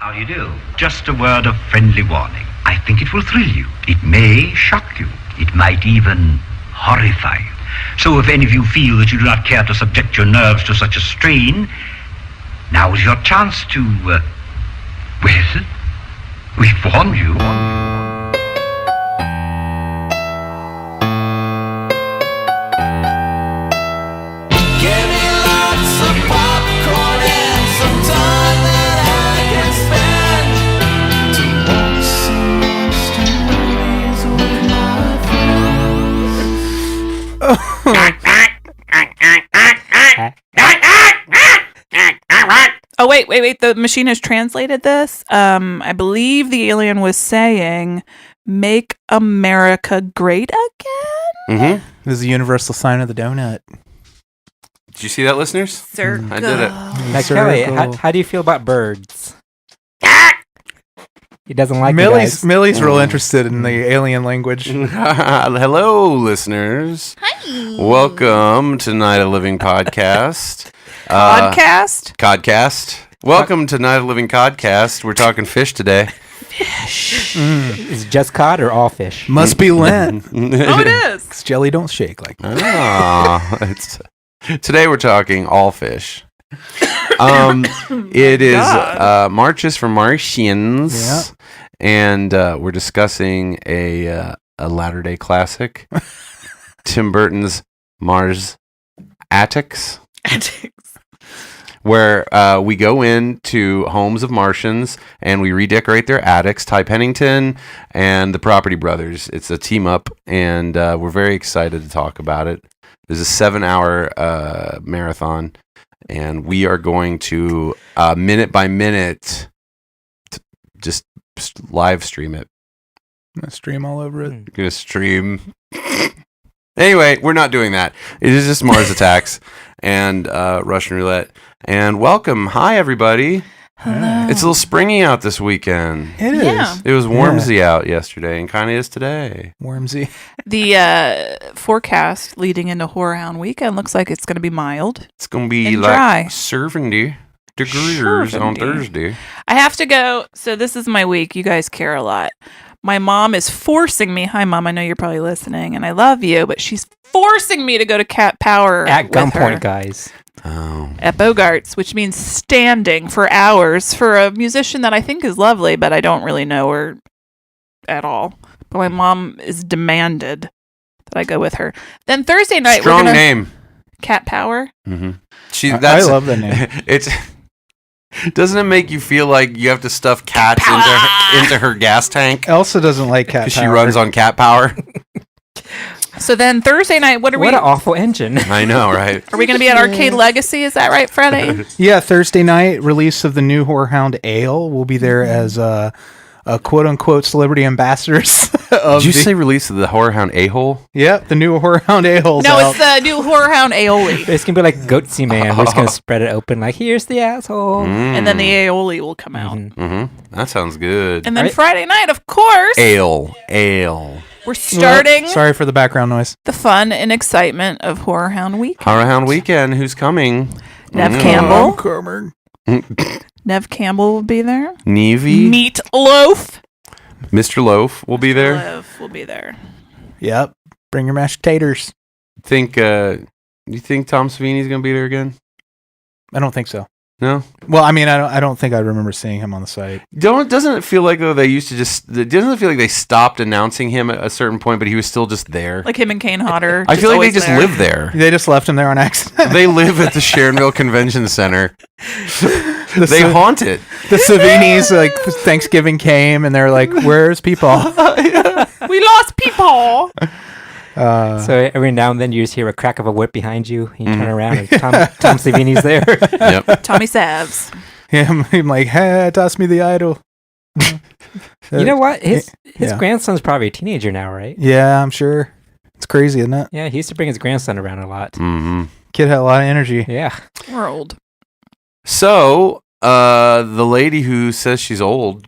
How do you do? Just a word of friendly warning. I think it will thrill you. It may shock you. It might even horrify you. So if any of you feel that you do not care to subject your nerves to such a strain, now is your chance to, well, we've warned you. Oh, wait. The machine has translated this. I believe the alien was saying, make America great again? Mm-hmm. This is the universal sign of the donut. Did you see that, listeners? Circle. I did it. Now, Kelley, how do you feel about birds? He doesn't like Millie's real interested in the alien language. Hello, listeners. Hi. Welcome to Night of Living Podcast. Codcast? Welcome to Night of Living Codcast. We're talking fish today. Fish. Is it just cod or all fish? Must be Lent. Oh, it is. 'Cause jelly don't shake like that. Today we're talking all fish. It is Marches for Martians, Yeah. and we're discussing a latter-day classic, Tim Burton's Mars Attics, where we go into homes of Martians and we redecorate their attics. Ty Pennington and the Property Brothers. It's a team up, and we're very excited to talk about it. There's a 7-hour marathon. And we are going to, minute by minute, just live stream it. I'm gonna stream all over it. Gonna stream. Anyway, we're not doing that. It is just Mars Attacks and Russian Roulette. And welcome. Hi, everybody. Hello. It's a little springy out this weekend. It is. Yeah. It was warmsy out yesterday and kind of is today. Wormsy. The forecast leading into Whorehound weekend looks like it's going to be mild. It's going to be And like dry. 70 degrees on 70. Thursday. I have to go. So this is my week. You guys care a lot. My mom is forcing me. Hi, Mom. I know you're probably listening, and I love you, but she's forcing me to go to Cat Power At with gunpoint, her. guys. Oh. At Bogart's, which means standing for hours for a musician that I think is lovely, but I don't really know her at all. But my mom is demanded that I go with her. Then Thursday night, Strong we're gonna name. Cat Power. Mm-hmm. I love that name. It's doesn't it make you feel like you have to stuff cats into her gas tank Elsa doesn't like cat because power. she runs on cat power? So then Thursday night, what What an awful engine. I know, right? are we going to be at Arcade Legacy? Is that right, Freddie? Yeah, Thursday night release of the new Whorehound Ale. We'll be there as a quote unquote celebrity ambassadors. Did you say release of the Whorehound A-hole? Yep, the new Whorehound Ale. No, it's the new Whorehound aioli. It's going to be like Goatsy Man. We're just going to spread it open like, here's the asshole. And then the aioli will come out. That sounds good. And then Right. Friday night, of course, Ale. we're starting Sorry for the background noise. the fun and excitement of Whorehound Week. Whorehound Weekend. Who's coming? Nev Mm. Campbell. Nev Campbell will be there. Nevy. Meat Loaf. Mr. Loaf will be there. Loaf will be there. Yep. Bring your mashed taters. You think Tom Savini's going to be there again? I don't think so. No? Well, I mean, I don't think I remember seeing him on the site. Doesn't it feel like though they used to doesn't it feel like they stopped announcing him at a certain point, but he was still just there? Like him and Kane Hodder. I feel like they always just there. live there. They just left him there on accident. They live at the Sharonville Convention Center. They haunt it. The Savinis, like Thanksgiving came, and they're like, "Where's people?" We lost people. So every now and then you just hear a crack of a whip behind you. And you turn around and Tom Savini's there. Yep. Tommy Savs. I'm like, "Hey, toss me the idol." You know what? His Yeah. grandson's probably a teenager now, right? Yeah, I'm sure. It's crazy, isn't it? Yeah, he used to bring his grandson around a lot. Mm-hmm. Kid had a lot of energy. Yeah. We're old. So, the lady who says she's old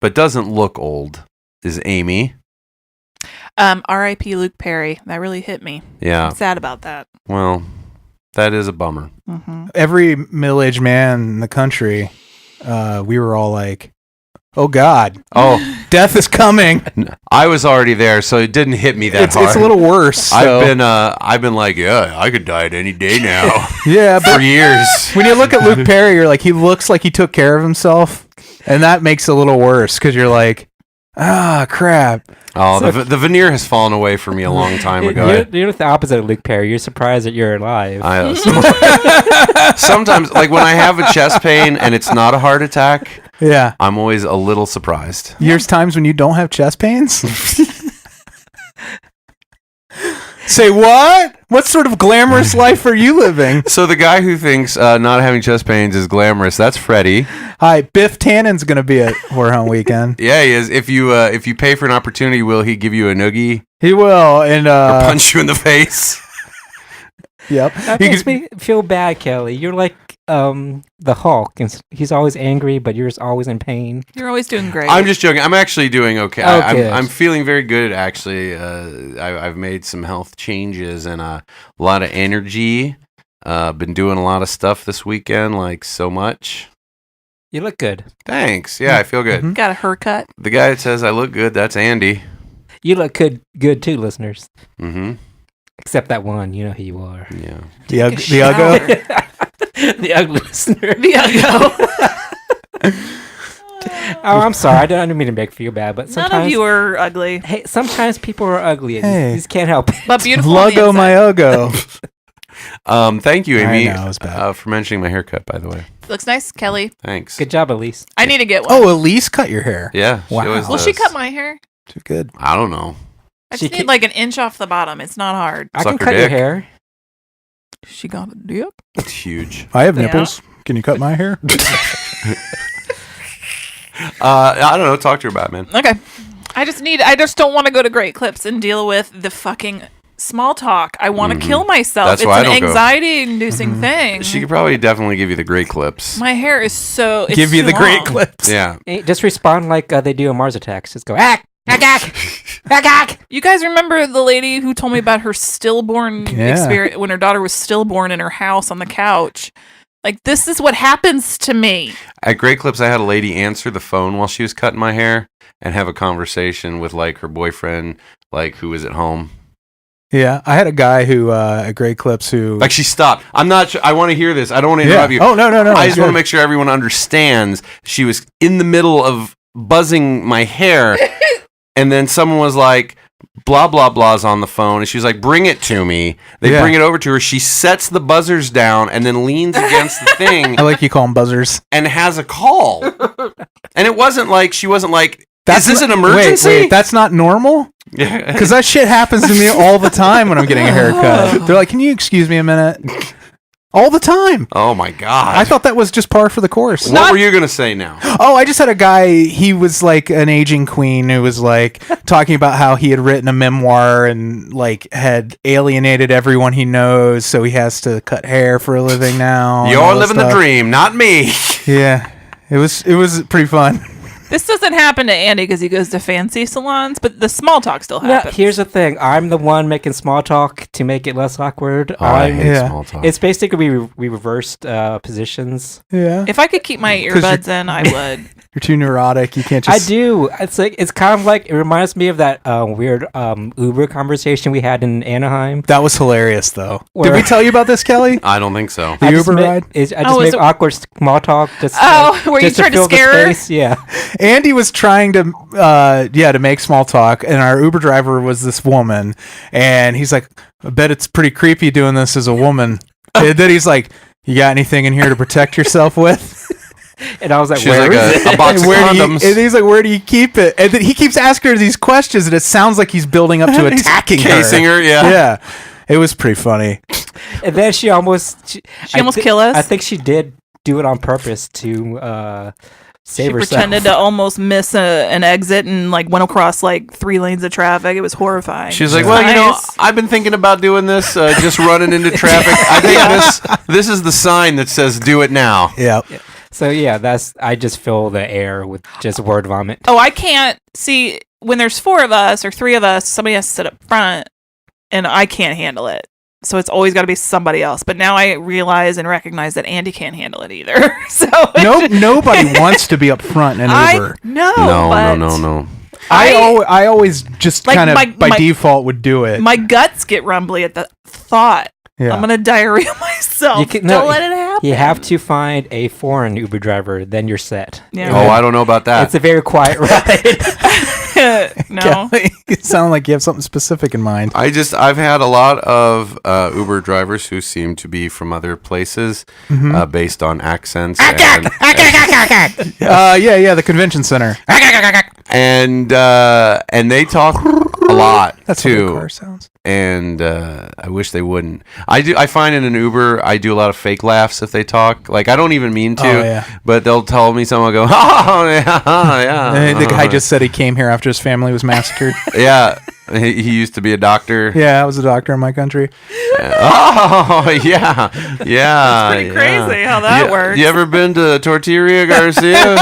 but doesn't look old is Amy. R.I.P. Luke Perry. That really hit me. Yeah. I'm sad about that. Well, that is a bummer. Mm-hmm. Every middle-aged man in the country we were all like, "Oh God, Oh, death is coming." I was already there, so it didn't hit me that hard. It's a little worse. So. I've been like, yeah, I could die at any day now. Yeah, but for years. when you look at Luke Perry, you're like, he looks like he took care of himself, and that makes it a little worse because you're like, crap. Oh, the veneer has fallen away for me a long time ago. You're the opposite of Luke Perry. You're surprised that you're alive. Sometimes, like when I have a chest pain and it's not a heart attack, yeah, I'm always a little surprised. There's times when you don't have chest pains. Say what? What sort of glamorous life are you living? So the guy who thinks not having chest pains is glamorous, that's Freddy. Hi, Biff Tannen's going to be at Whorehound Weekend. Yeah, he is. If you pay for an opportunity, will he give you a noogie? He will, and or punch you in the face. Yep. That makes me feel bad, Kelley. You're like the Hulk, and he's always angry, but you're always in pain. You're always doing great. I'm just joking. I'm actually doing okay. Okay. I'm feeling very good, actually. I've made some health changes and a lot of energy. Been doing a lot of stuff this weekend, like so much. You look good. Thanks. Yeah, I feel good. Mm-hmm. Got a haircut. The guy that says I look good, that's Andy. You look good too, listeners. Mm-hmm. Except that one, you know who you are. Yeah. The Uggo. The ugly listener. The Uggo. Oh, I'm sorry. I don't mean to make you feel bad, but sometimes None of you are ugly. Hey, sometimes people are ugly, and Hey. you just can't help it. But beautiful. on the Luggo my inside. Uggo. Thank you, Amy, I know, it was bad. for mentioning my haircut, by the way. Looks nice, Kelley. Thanks. Good job, Elise. I need to get one. Oh, Elise cut your hair. Yeah. Wow. always Will she does. cut my hair? Too good. I don't know. I She just need ca- like an inch off the bottom. It's not hard. I Suck can her cut your dick. hair. She got a dip. It's huge. I have Yeah. nipples. Can you cut my hair? I don't know. Talk to her about it, man. Okay. I just don't want to go to Great Clips and deal with the fucking small talk. I want to kill myself. That's It's why I an don't go. anxiety-inducing thing. She could probably definitely give you the great clips. My hair is so. It's Give you too the great long. clips. Yeah. Hey, just respond like they do in Mars Attacks. Just go, ack, ack, ack, ack, ack. You guys remember the lady who told me about her stillborn Yeah. experience when her daughter was stillborn in her house on the couch? Like, this is what happens to me. At Great Clips, I had a lady answer the phone while she was cutting my hair and have a conversation with like her boyfriend, like who was at home. Yeah, I had a guy who at Great Clips who Like she stopped. I'm not sure. I want to hear this. I don't want to yeah. interrupt you. Oh no. I just want to make sure everyone understands. She was in the middle of buzzing my hair, and then someone was like, blah, blah, blah's on the phone. And she was like, bring it to me. They Yeah. bring it over to her. She sets the buzzers down and then leans against the thing I like you call them buzzers. and has a call. And it wasn't like, she wasn't like, is this an not- emergency? Wait, that's not normal? Yeah. Because that shit happens to me all the time when I'm getting a haircut. They're like, can you excuse me a minute? All the time. Oh my God. I thought that was just par for the course. What were you going to say now? Oh, I just had a guy, he was like an aging queen who was like talking about how he had written a memoir and like had alienated everyone he knows, so he has to cut hair for a living now. and all You're this living the stuff. dream, not me. Yeah. It was pretty fun. This doesn't happen to Andy because he goes to fancy salons, but the small talk still No, happens. here's the thing. I'm the one making small talk to make it less awkward. I hate Yeah. small talk. It's basically we reversed positions. Yeah. If I could keep my 'Cause earbuds in, I would. You're too neurotic. You can't I just do. It's kind of like it reminds me of that weird Uber conversation we had in Anaheim. That was hilarious though. Did Where- we tell you about this, Kelly? I don't think so. The I just Uber ma- ride? I just Oh, is make it- awkward small talk. Just, Where you just tried to fill the scare her? space. Yeah. Andy was trying to to make small talk, and our Uber driver was this woman, and he's like, I bet it's pretty creepy doing this as a woman. And then he's like, you got anything in here to protect yourself with? And I was like, She was where like is a it? box of Where do you- condoms. and he's like, where do you keep it? And then he keeps asking her these questions, and it sounds like he's building up to He's attacking casing her, yeah. Yeah. It was pretty funny. And then she almost kill us? I think she did do it on purpose to save She herself. pretended to almost miss an exit and like went across like 3 lanes of traffic. It was horrifying. She's like, Yeah. well, you know, Nice. I've been thinking about doing this, just running into traffic. I think this is the sign that says do it now. Yeah. So yeah, I just fill the air with just word vomit. Oh, I can't see when there's 4 of us or 3 of us. Somebody has to sit up front, and I can't handle it. So it's always got to be somebody else. But now I realize and recognize that Andy can't handle it either. So nobody wants to be up front in Uber. No. I always just like kind of by my default would do it. My guts get rumbly at the thought. Yeah. I'm gonna diarrhea myself. Don't let it happen. You have to find a foreign Uber driver, then you're set. Yeah. Oh, I don't know about that. It's a very quiet ride. No. Kelly, it sounds like you have something specific in mind. I've had a lot of Uber drivers who seem to be from other places, based on accents. Yeah, the convention center. And they talk a lot That's too. what the car sounds. And I wish they wouldn't. I find in an Uber I do a lot of fake laughs if they talk. Like I don't even mean to, but they'll tell me something. I'll go, oh yeah. And the guy just said he came here after his family was massacred. Yeah, he used to be a doctor. Yeah, I was a doctor in my country. Oh yeah. It's pretty crazy how that works. You ever been to Tortilla Garcia?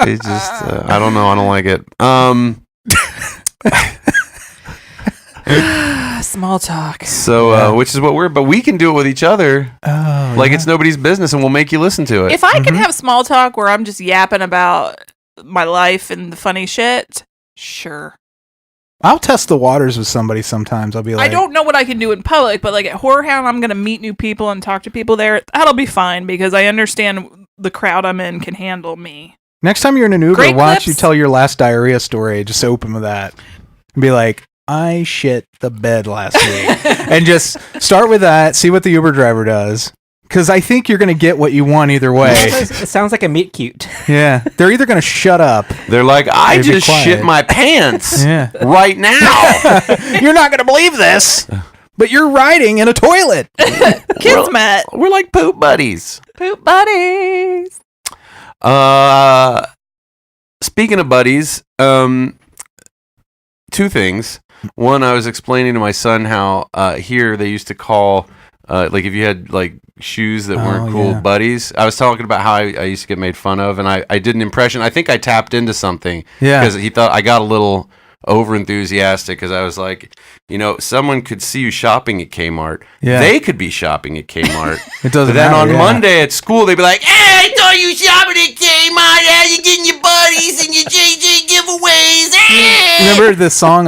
It's just I don't know. I don't like it. Small talk. So, which is what but we can do it with each other. Oh, like it's nobody's business, and we'll make you listen to it. If I can have small talk where I'm just yapping about my life and the funny shit, sure. I'll test the waters with somebody sometimes. I'll be like, I don't know what I can do in public, but like at Horror Hound, I'm going to meet new people and talk to people there. That'll be fine because I understand the crowd I'm in can handle me. Next time you're in an Uber, Great why don't clips. you tell your last diarrhea story? Just open with that. And be like, I shit the bed last week. And just start with that, see what the Uber driver does. Because I think you're going to get what you want either way. It sounds like a meet cute. Yeah. They're either going to shut up. They're like, I Maybe just quiet. shit my pants Yeah. right now. You're not going to believe this, but you're riding in a toilet. Kids met. We're like poop buddies. Poop buddies. Speaking of buddies, two things. One, I was explaining to my son how here they used to call like if you had like shoes that weren't cool, buddies. I was talking about how I used to get made fun of, and I did an impression. I think I tapped into something because he thought I got a little over enthusiastic because I was like, someone could see you shopping at Kmart. Yeah. They could be shopping at Kmart. It doesn't But then matter, on Monday at school, they'd be like, hey, I saw you shopping at Kmart. How you getting your buddies and your JJ giveaways? Remember the song,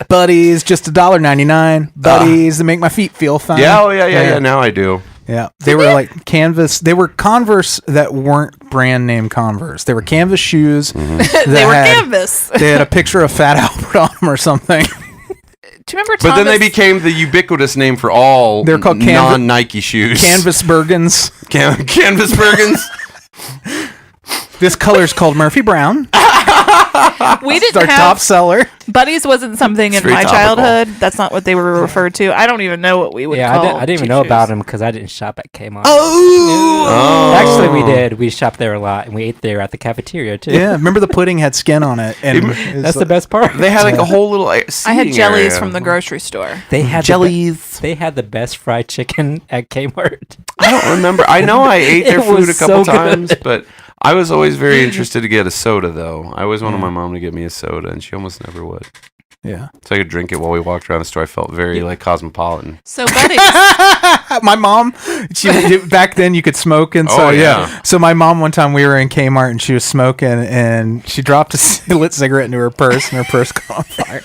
Buddies, just $1.99. Buddies that make my feet feel fine. Yeah. Now I do. Yeah, they were like canvas. They were Converse that weren't brand name Converse. They were canvas shoes. They were canvas. They had a picture of Fat Albert on them or something. Do you remember? But then they became the ubiquitous name for all They're called non-Nike shoes. Canvas Bergens. Canvas Bergens. This color is called Murphy Brown. We didn't It's our have top seller. Buddies wasn't something in my childhood. That's not what they were referred to. I don't even know what we would call. I didn't even know about them because I didn't shop at Kmart. Oh. Actually, we did. We shopped there a lot, and we ate there at the cafeteria too. Yeah, remember the pudding had skin on it, and That's the best part. They had like a whole little. I had jellies from the grocery store. They had jellies. They had the best fried chicken at Kmart. I don't remember. I know I ate their It food a was couple so times, good. but I was always very interested to get a soda, though. I always wanted my mom to get me a soda, and she almost never would. yeah. So I could drink it while we walked around the store. I felt very like cosmopolitan. So Buddies. My mom, back then you could smoke, and so So my mom, one time we were in Kmart and she was smoking, and she dropped a lit cigarette into her purse, and her purse caught on fire.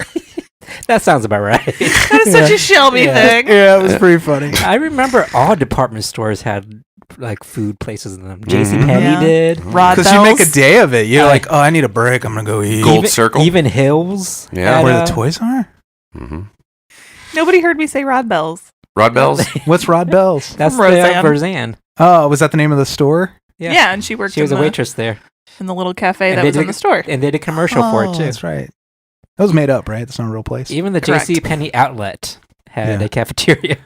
That sounds about right. That is such a Shelby thing. Yeah, it was pretty funny. I remember all department stores had like food places in them. JCPenney did. Rod Because you Bells. make a day of it. You're like, oh, I need a break. I'm gonna go eat. Gold Circle. Even Hills. Yeah. had, Where the toys are? Mm-hmm. Nobody heard me say Rod Bells. Rod Bells. What's Rod Bells? That's Roseanne. Roseanne. Oh, was that the name of the store? Yeah, and she worked. She was in a waitress there, in the little cafe And that they was in did- the store. and they did a commercial for it too. That's right. That was made up, right? That's not a real place. Even the Correct. JCPenney outlet had Yeah. a cafeteria.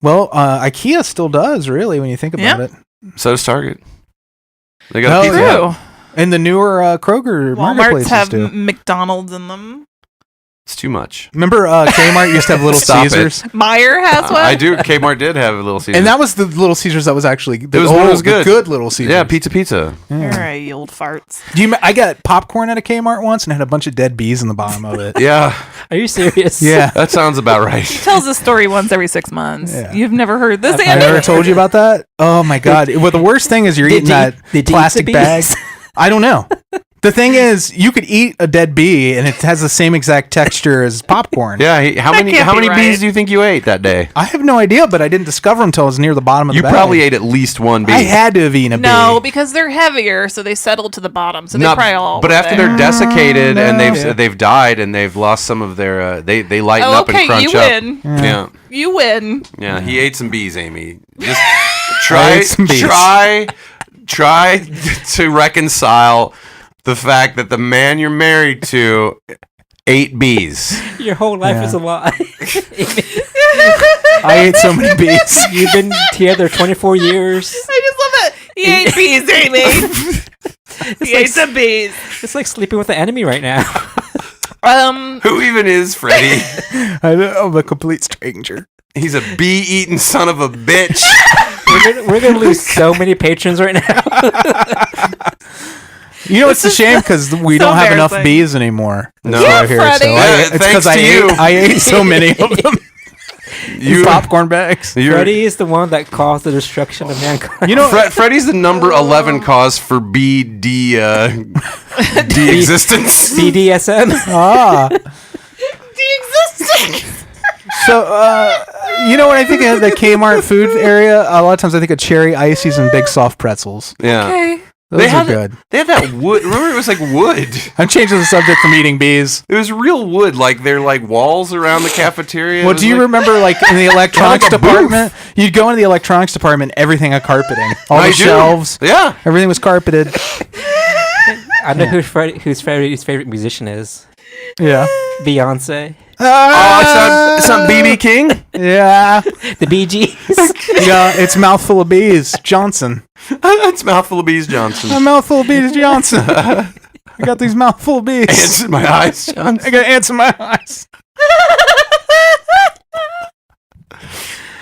Well, IKEA still does, really, when you think about it. So does Target. They got a pizza True. Hut. And the newer Kroger Walmart's marketplaces have do. McDonald's in them. It's too much. Remember Kmart used to have Little Stop it. Caesars? Meyer has one. I do. Kmart did have a Little Caesars. And that was the Little Caesars that was actually it was good. The good Little Caesars. Yeah, pizza. All right, you old farts. I got popcorn at a Kmart once and had a bunch of dead bees in the bottom of it. Yeah. Are you serious? Yeah. That sounds about right. He tells a story once every 6 months. Yeah. You've never heard this, I Andy? never told you about that? Oh my God. Well, the worst thing is you're eating that plastic bag. I don't know. The thing is, you could eat a dead bee and it has the same exact texture as popcorn. Yeah. How many right. bees do you think you ate that day? I have no idea, but I didn't discover them until I was near the bottom of the You bag. probably ate at least one bee. I had to have eaten a bee. No, because they're heavier, so they settle to the bottom. So they probably all. But were after there. they're desiccated and No. they've died and they've lost some of their they lighten up and okay, crunch you up. win. Yeah. You win. Yeah, he ate some bees, Amy. Just I ate some bees. try to reconcile the fact that the man you're married to ate bees. Your whole life Yeah. is a lie. I ate so many bees. You've been together 24 years. I just love it. He ate bees, Amy. He ate some bees. It's like sleeping with the enemy right now. Who even is Freddy? I'm a complete stranger. He's a bee-eating son of a bitch. We're gonna lose so many patrons right now. You know, it's a shame because we don't have enough embarrassing. bees anymore. No. Yeah, Here, Freddie. Yeah, it's thanks to you. I ate so many of them. You- Popcorn bags. Freddy is the one that caused the destruction of mankind. You know, Freddy's the number 11 cause for bee de-existence. BDSM. The existence. So, you know what I think of the Kmart food area? A lot of times I think of cherry ices and big soft pretzels. Yeah. Okay. Those are good. They had that wood. Remember, it was like wood. I'm changing the subject from eating bees. It was real wood. Like they're like walls around the cafeteria. Well, It was do you like- remember, like, in the electronics like a booth. department? You'd go into the electronics department, everything had carpeting. All I the do. shelves, Yeah. everything was carpeted. I know who's Freddy's favorite musician is. Yeah. Beyonce. Oh, it's not BB King. Yeah. The Bee Gees. Yeah, it's Mouthful of Bees Johnson. It's Mouthful of Bees Johnson. A Mouthful of Bees Johnson. I got these mouthful of bees. Ants in my eyes, Johnson. I got ants in my eyes.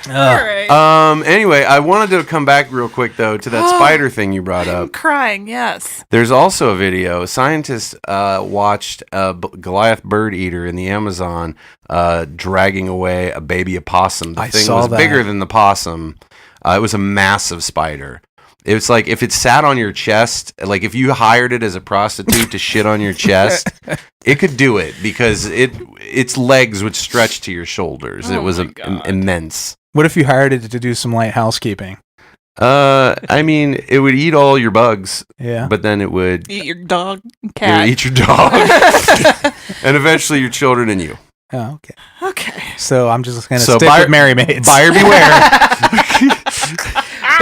All right. Anyway, I wanted to come back real quick though to that spider thing you brought I'm up. crying. Yes. There's also a video. Scientists watched a Goliath bird eater in the Amazon dragging away a baby opossum. The I thing saw was that. bigger than the possum. It was a massive spider. It was like if it sat on your chest, like if you hired it as a prostitute to shit on your chest, it could do it because its legs would stretch to your shoulders. It was immense. What if you hired it to do some light housekeeping? I mean, it would eat all your bugs, Yeah. but then it would Eat your dog, and it would cat. eat your dog, and eventually your children and you. Oh, okay. Okay. So I'm just going to So stick buyer- with Mary Maids. Buyer beware.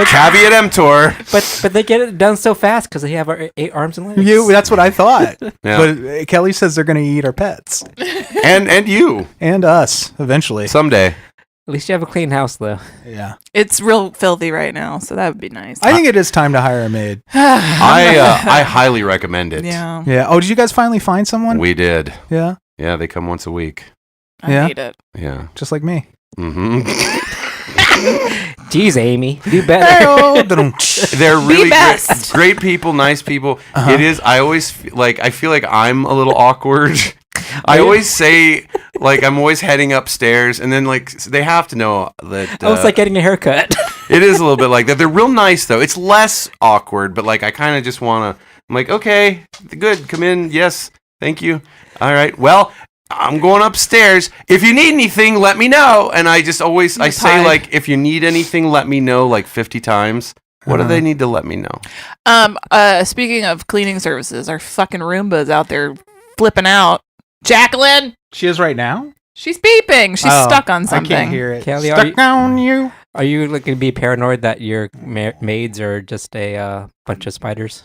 Caveat emptor. But they get it done so fast because they have our 8 arms and legs. That's what I thought. Yeah. But Kelly says they're going to eat our pets. And you And us, eventually. someday. At least you have a clean house, though. Yeah. It's real filthy right now, so that would be nice. I think it is time to hire a maid. I highly recommend it. Yeah. Yeah. Oh, did you guys finally find someone? We did. Yeah. Yeah, they come once a week. I Yeah. hate it. Yeah. Just like me. hmm Jeez, Amy, do better. They're really best. great people, nice people. Uh-huh. It is. I always I feel like I'm a little awkward. I always say like I'm always heading upstairs, and then like they have to know that. Oh, it's like getting a haircut. It is a little bit like that. They're real nice though. It's less awkward, but like I kind of just want to. I'm like, okay, good, come in. Yes, thank you. All right, well. I'm going upstairs. If you need anything, let me know. And I just always I say Hi. like, if you need anything, let me know like 50 times. What do they need to let me know? Speaking of cleaning services, our fucking Roomba's out there flipping out. Jacqueline, She is right now? she's beeping. She's Oh, stuck on something. I can't hear it. Kelly, Stuck on you. Are you like going to be paranoid that your maids are just a bunch of spiders?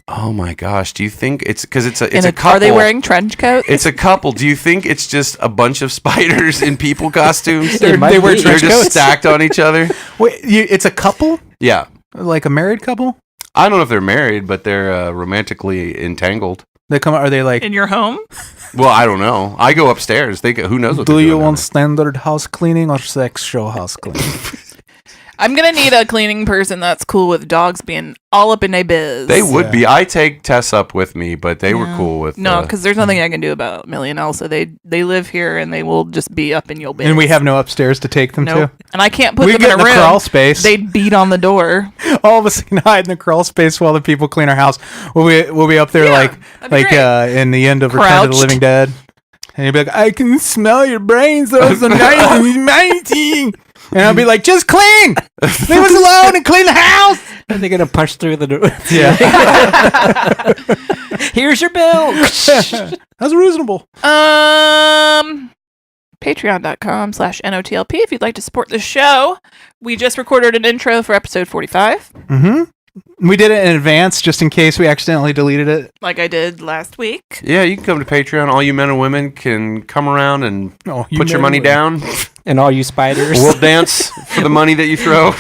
Oh my gosh! Do you think it's because it's a couple? Are they wearing trench coats? It's a couple. Do you think it's just a bunch of spiders in people costumes? It might they wear be. They're trench just coats. stacked on each other. Wait, it's a couple? Yeah, Like a married couple? I don't know if they're married, but they're romantically entangled. They come. Are they like? In your home? Well, I don't know. I go upstairs. Who knows what Do they're you doing want down standard house cleaning or sexual house cleaning? I'm going to need a cleaning person that's cool with dogs being all up in their biz. there? They would be. I take Tess up with me, but they were cool with No, because there's nothing I can do about Millie and Elsa. They live here and they will just be up in your biz. And we have no upstairs to take them Nope. to. And I can't put We them get in in a the room. crawl space. They'd beat on the door. All of us can hide in the crawl space while the people clean our house. We'll be up there that'd be great. in the end of Return of the Crouched. Living Dead. And you'll be like, I can smell your brains. Those are nice and mighty. And I'll be like, just clean. Leave us alone and clean the house. And they're gonna punch through the door. Yeah. Here's your bill. That's reasonable. Patreon.com/NOTLP if you'd like to support the show. We just recorded an intro for episode 45, We did it in advance just in case we accidentally deleted it. like I did last week. Yeah, you can come to Patreon. All you men and women can come around and Oh, put your money down. And all you spiders. We'll dance for the money that you throw.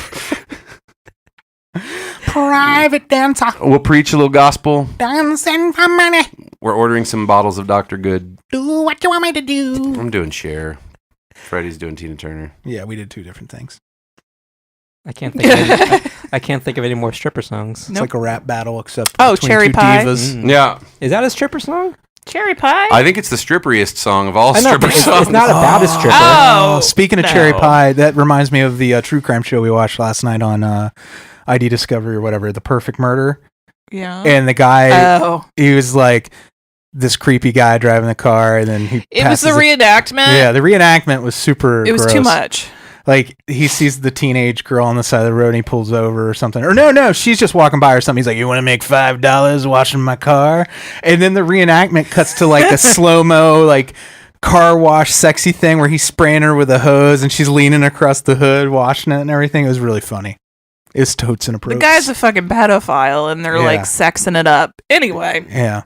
Private dancer. We'll preach a little gospel. Dancing for money. We're ordering some bottles of Dr. Good. Do what you want me to do. I'm doing Cher. Freddie's doing Tina Turner. Yeah, we did two different things. I can't think. Of any, I can't think of any more stripper songs. It's like a rap battle except Oh, between Cherry two Pie. divas. Yeah, Is that a stripper song? Cherry pie? I think it's the stripperiest song of all I know, stripper but songs. it's not about a stripper. Oh, Speaking of no. Cherry Pie, that reminds me of the true crime show we watched last night on ID Discovery or whatever, The Perfect Murder. Yeah. And the guy, Oh. he was like this creepy guy driving the car, and then he It was passes the reenactment. Yeah, the reenactment was super It was gross. too much. Like, he sees the teenage girl on the side of the road and he pulls over or something. Or no, she's just walking by or something. He's like, you want to make $5 washing my car? And then the reenactment cuts to like a slow-mo, like car wash sexy thing where he's spraying her with a hose and she's leaning across the hood washing it and everything. It was really funny. It's totes The inappropriate. guy's a fucking pedophile and they're Yeah. like sexing it up. Anyway, Yeah.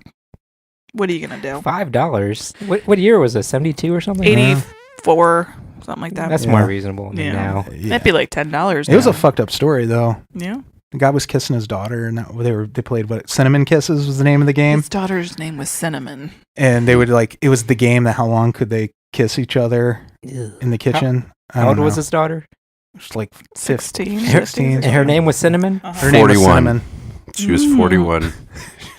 what are you going to do? $5. What year was this? 72 or something? 84, something like that. That's Yeah. more reasonable than Yeah. now. Yeah. That'd be like $10. It was now. a fucked up story though. Yeah. The guy was kissing his daughter and they played what Cinnamon Kisses was the name of the game. His daughter's name was Cinnamon. And they would like, it was the game that how long could they kiss each other in the kitchen. I How don't old was know. his daughter? It's like 16. 16. And her name was Cinnamon? Her name was 41. Cinnamon. She was 41.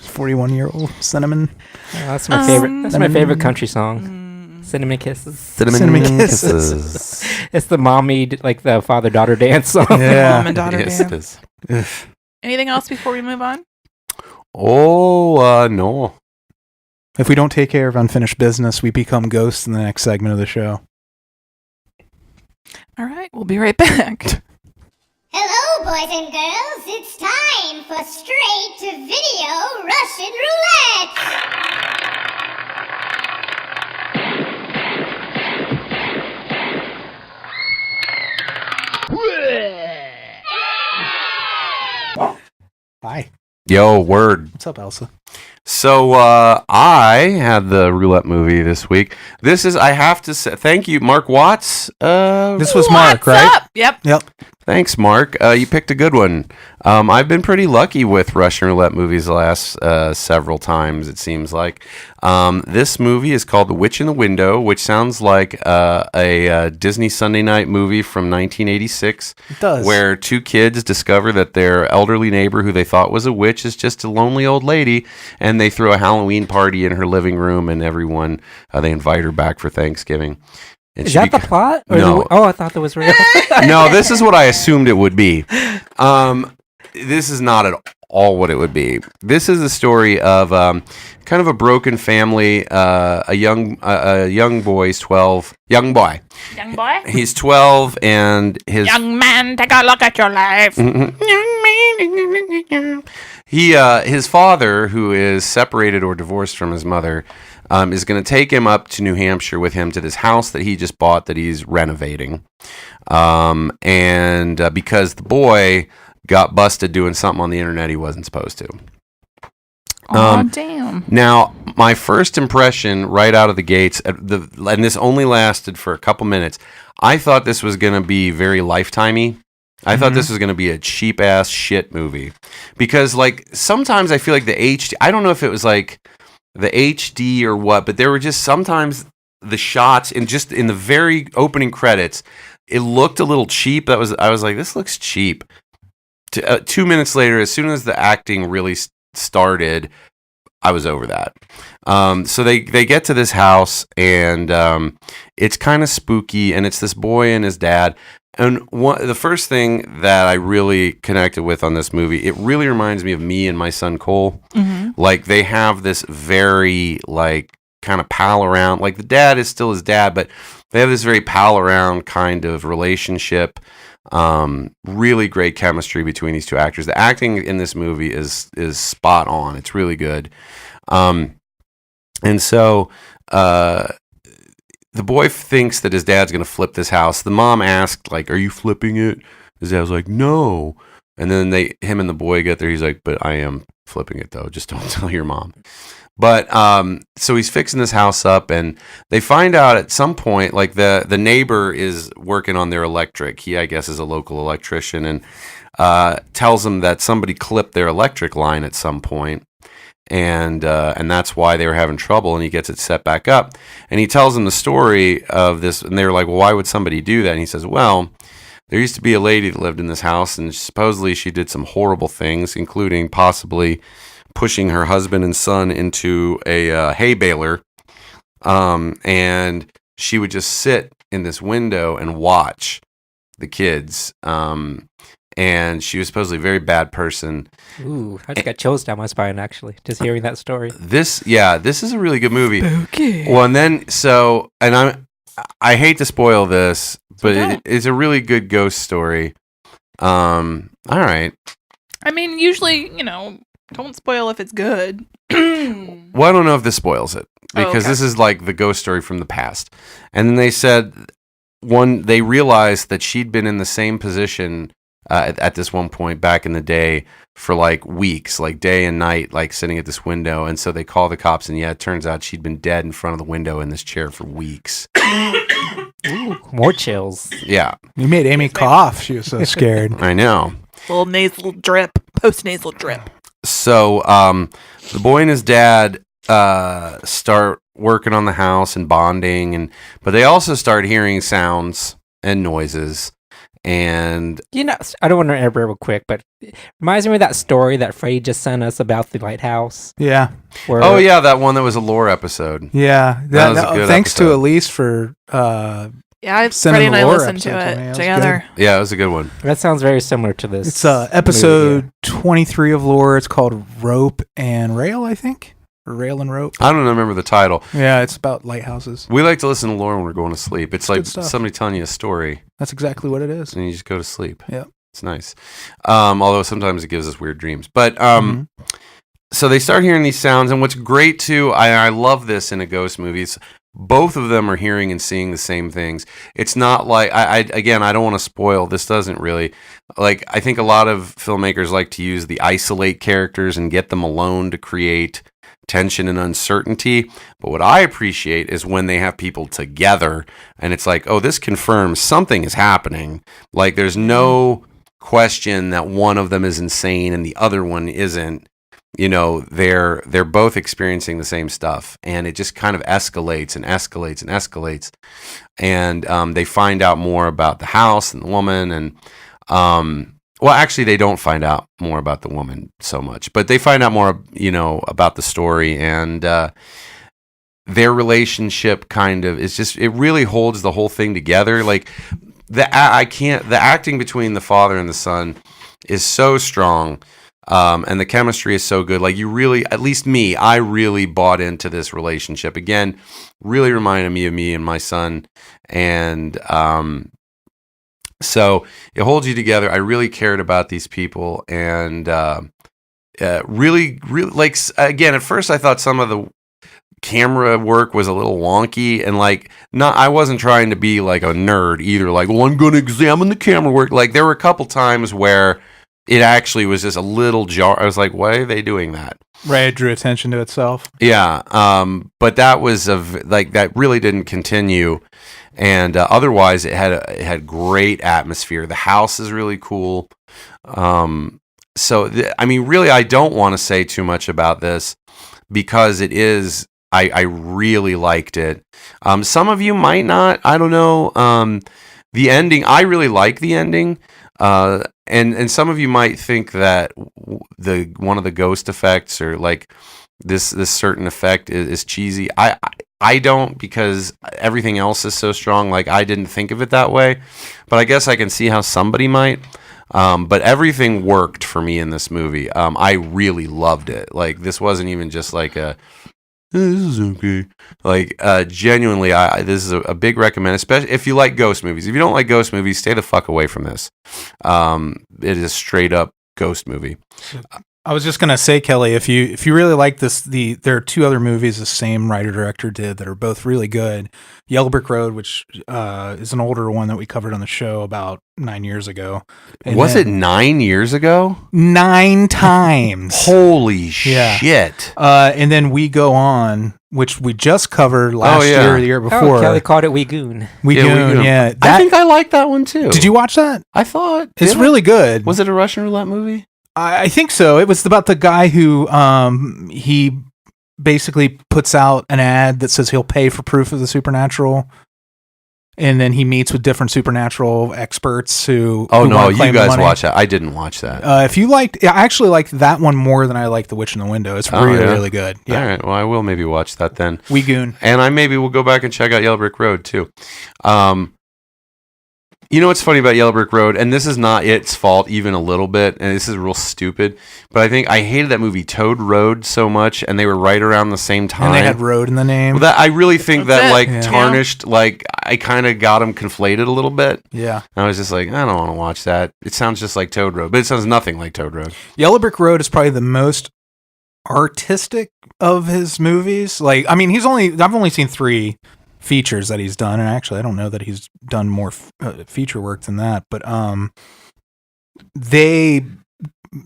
41-year-old Cinnamon. Oh, that's my favorite. That's my favorite Mm. country song. Cinnamon Kisses. Cinnamon Kisses. It's the mommy, like the father-daughter dance song. Yeah. Mom and daughter Yes, it dance. is. Anything else before we move on? Oh, no. If we don't take care of unfinished business, we become ghosts in the next segment of the show. All right, we'll be right back. Hello, boys and girls. It's time for straight-to-video Russian roulette. Hi. Yo, word. What's up, Elsa? So I had the roulette movie this week. This is, I have to say, thank you, Mark Watts. This was Mark, What's right? up? Yep. Yep. Thanks, Mark. You picked a good one. I've been pretty lucky with Russian roulette movies the last several times, it seems like. This movie is called The Witch in the Window, which sounds like a Disney Sunday night movie from 1986. It does. Where two kids discover that their elderly neighbor, who they thought was a witch, is just a lonely old lady, and they throw a Halloween party in her living room, and everyone, they invite her back for Thanksgiving. And Is that the plot? Or No. I thought that was real. No, this is what I assumed it would be. This is not at all what it would be. This is the story of kind of a broken family. A young boy's 12. Young boy. Young boy? He's 12, and his Young man, take a look at your life. his father, who is separated or divorced from his mother, is going to take him up to New Hampshire with him to this house that he just bought that he's renovating. And because the boy got busted doing something on the internet he wasn't supposed to. Oh, damn. Now, my first impression right out of the gates, and this only lasted for a couple minutes, I thought this was going to be very Lifetime-y. I thought this was going to be a cheap-ass shit movie. Because, like, sometimes I feel like the HD... I don't know if it was, like, the HD or what, but there were just sometimes the shots and just in the very opening credits, it looked a little cheap. I was like, this looks cheap. 2 minutes later, as soon as the acting really started, I was over that. So they get to this house, and it's kind of spooky, and it's this boy and his dad. And the first thing that I really connected with on this movie, it really reminds me of me and my son Cole. Mm-hmm. Like, they have this very, like, kind of pal around. Like, the dad is still his dad, but they have this very pal around kind of relationship. Really great chemistry between these two actors. The acting in this movie is spot on. It's really good. And so the boy thinks that his dad's going to flip this house. The mom asked, like, are you flipping it? His dad was like, no. And then him and the boy get there. He's like, but I am flipping it, though. Just don't tell your mom. But so he's fixing this house up, and they find out at some point, like the neighbor is working on their electric. He, I guess, is a local electrician, and tells them that somebody clipped their electric line at some point, and that's why they were having trouble. And he gets it set back up, and he tells them the story of this, and they were like, well, why would somebody do that? And he says, well, there used to be a lady that lived in this house, and supposedly she did some horrible things, including possibly pushing her husband and son into a hay baler, and she would just sit in this window and watch the kids, and she was supposedly a very bad person. Ooh, I just got chills down my spine, actually, just hearing that story. This is a really good movie. Okay. Well, and then, I hate to spoil this, but it's a really good ghost story. All right. I mean, usually, don't spoil if it's good. Well, I don't know if this spoils it, because this is like the ghost story from the past. And then they said they realized that she'd been in the same position at this one point back in the day for like weeks, like day and night, like sitting at this window. And so they call the cops, and it turns out she'd been dead in front of the window in this chair for weeks. Ooh, more chills. Yeah. You made Amy cough. She was so scared. I know. Little nasal drip, post-nasal drip. So the boy and his dad start working on the house and bonding, but they also start hearing sounds and noises. And I don't want to interrupt real quick, but it reminds me of that story that Freddy just sent us about the lighthouse. Yeah. That one that was a lore episode. Yeah. That was a good thanks episode. to Elise for Freddie and I listened to it together. Yeah, it was a good one. That sounds very similar to this. It's episode 23 of Lore. It's called Rope and Rail, I think. Or Rail and Rope. I don't remember the title. Yeah, it's about lighthouses. We like to listen to lore when we're going to sleep. It's like good stuff. somebody telling you a story. That's exactly what it is. And you just go to sleep. Yeah. It's nice. Although sometimes it gives us weird dreams. But so they start hearing these sounds, and what's great too, I love this in a ghost movie. Both of them are hearing and seeing the same things. It's not like I don't want to spoil. This doesn't really, like, I think a lot of filmmakers like to use the isolate characters and get them alone to create tension and uncertainty. But what I appreciate is when they have people together, and it's like, oh, this confirms something is happening. Like, there's no question that one of them is insane and the other one isn't. They're both experiencing the same stuff, and it just kind of escalates and escalates and escalates. And they find out more about the house and the woman, and well, actually, they don't find out more about the woman so much, but they find out more, about the story, and their relationship kind of is just, it really holds the whole thing together. Like, the acting between the father and the son is so strong. And the chemistry is so good. Like, you really, at least me, I really bought into this relationship. Again, really reminded me of me and my son. And so it holds you together. I really cared about these people. And really, like, again, at first I thought some of the camera work was a little wonky. And, like, I wasn't trying to be like a nerd either. Like, well, I'm going to examine the camera work. Like, there were a couple times where it actually was just a little jar. I was like, why are they doing that? Right, it drew attention to itself. Yeah, but that was that really didn't continue, and otherwise it had great atmosphere. The house is really cool. Really, I don't want to say too much about this, because it is. I really liked it. Some of you might not. I don't know. The ending. I really like the ending. And some of you might think that one of the ghost effects or like this certain effect is cheesy. I don't, because everything else is so strong. Like, I didn't think of it that way, but I guess I can see how somebody might. But everything worked for me in this movie. I really loved it. Like, this wasn't even just like this is okay. Like, genuinely, this is a big recommend, especially if you like ghost movies. If you don't like ghost movies, stay the fuck away from this. It is a straight up ghost movie. I was just gonna say, Kelly, if you really like this, there are two other movies the same writer director did that are both really good. Yellow Brick Road, which is an older one that we covered on the show about 9 years ago. And Was it 9 years ago? 9 times. Holy shit! And then We Go On, which we just covered last year or the year before. Oh, Kelly called it We Goon. We Goon, yeah. I think I like that one too. Did you watch that? I thought It's really good. Was it a Russian roulette movie? I think so. It was about the guy who he basically puts out an ad that says he'll pay for proof of the supernatural, and then he meets with different supernatural experts who. Oh, who no, wanna you claim the guys money. watch that. I didn't watch that. If you liked, I actually liked that one more than I liked The Witch in the Window. It's really good. Yeah. All right. Well, I will maybe watch that then. We Goon. And I maybe will go back and check out Yellow Brick Road too. You know what's funny about Yellow Brick Road, and this is not its fault even a little bit, and this is real stupid, but I think I hated that movie Toad Road so much, and they were right around the same time. And they had road in the name. Well, that I really think That's that it. like Yeah. tarnished, like I kind of got them conflated a little bit. Yeah. And I was just like, I don't want to watch that. It sounds just like Toad Road, but it sounds nothing like Toad Road. Yellow Brick Road is probably the most artistic of his movies. Like, I mean, I've only seen 3 features that he's done, and actually I don't know that he's done more feature work than that, but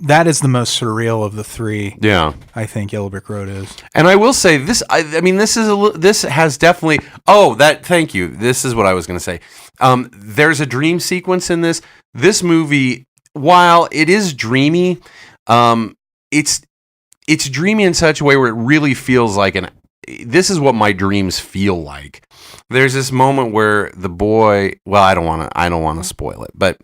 that is the most surreal of the 3. Yeah. I think Yellow Brick Road is. And I will say this. I mean, this has definitely. Oh, thank you. This is what I was going to say. There's a dream sequence in this. This movie, while it is dreamy, it's dreamy in such a way where it really feels like this is what my dreams feel like. There's this moment where the boy. Well, I don't want to spoil it, but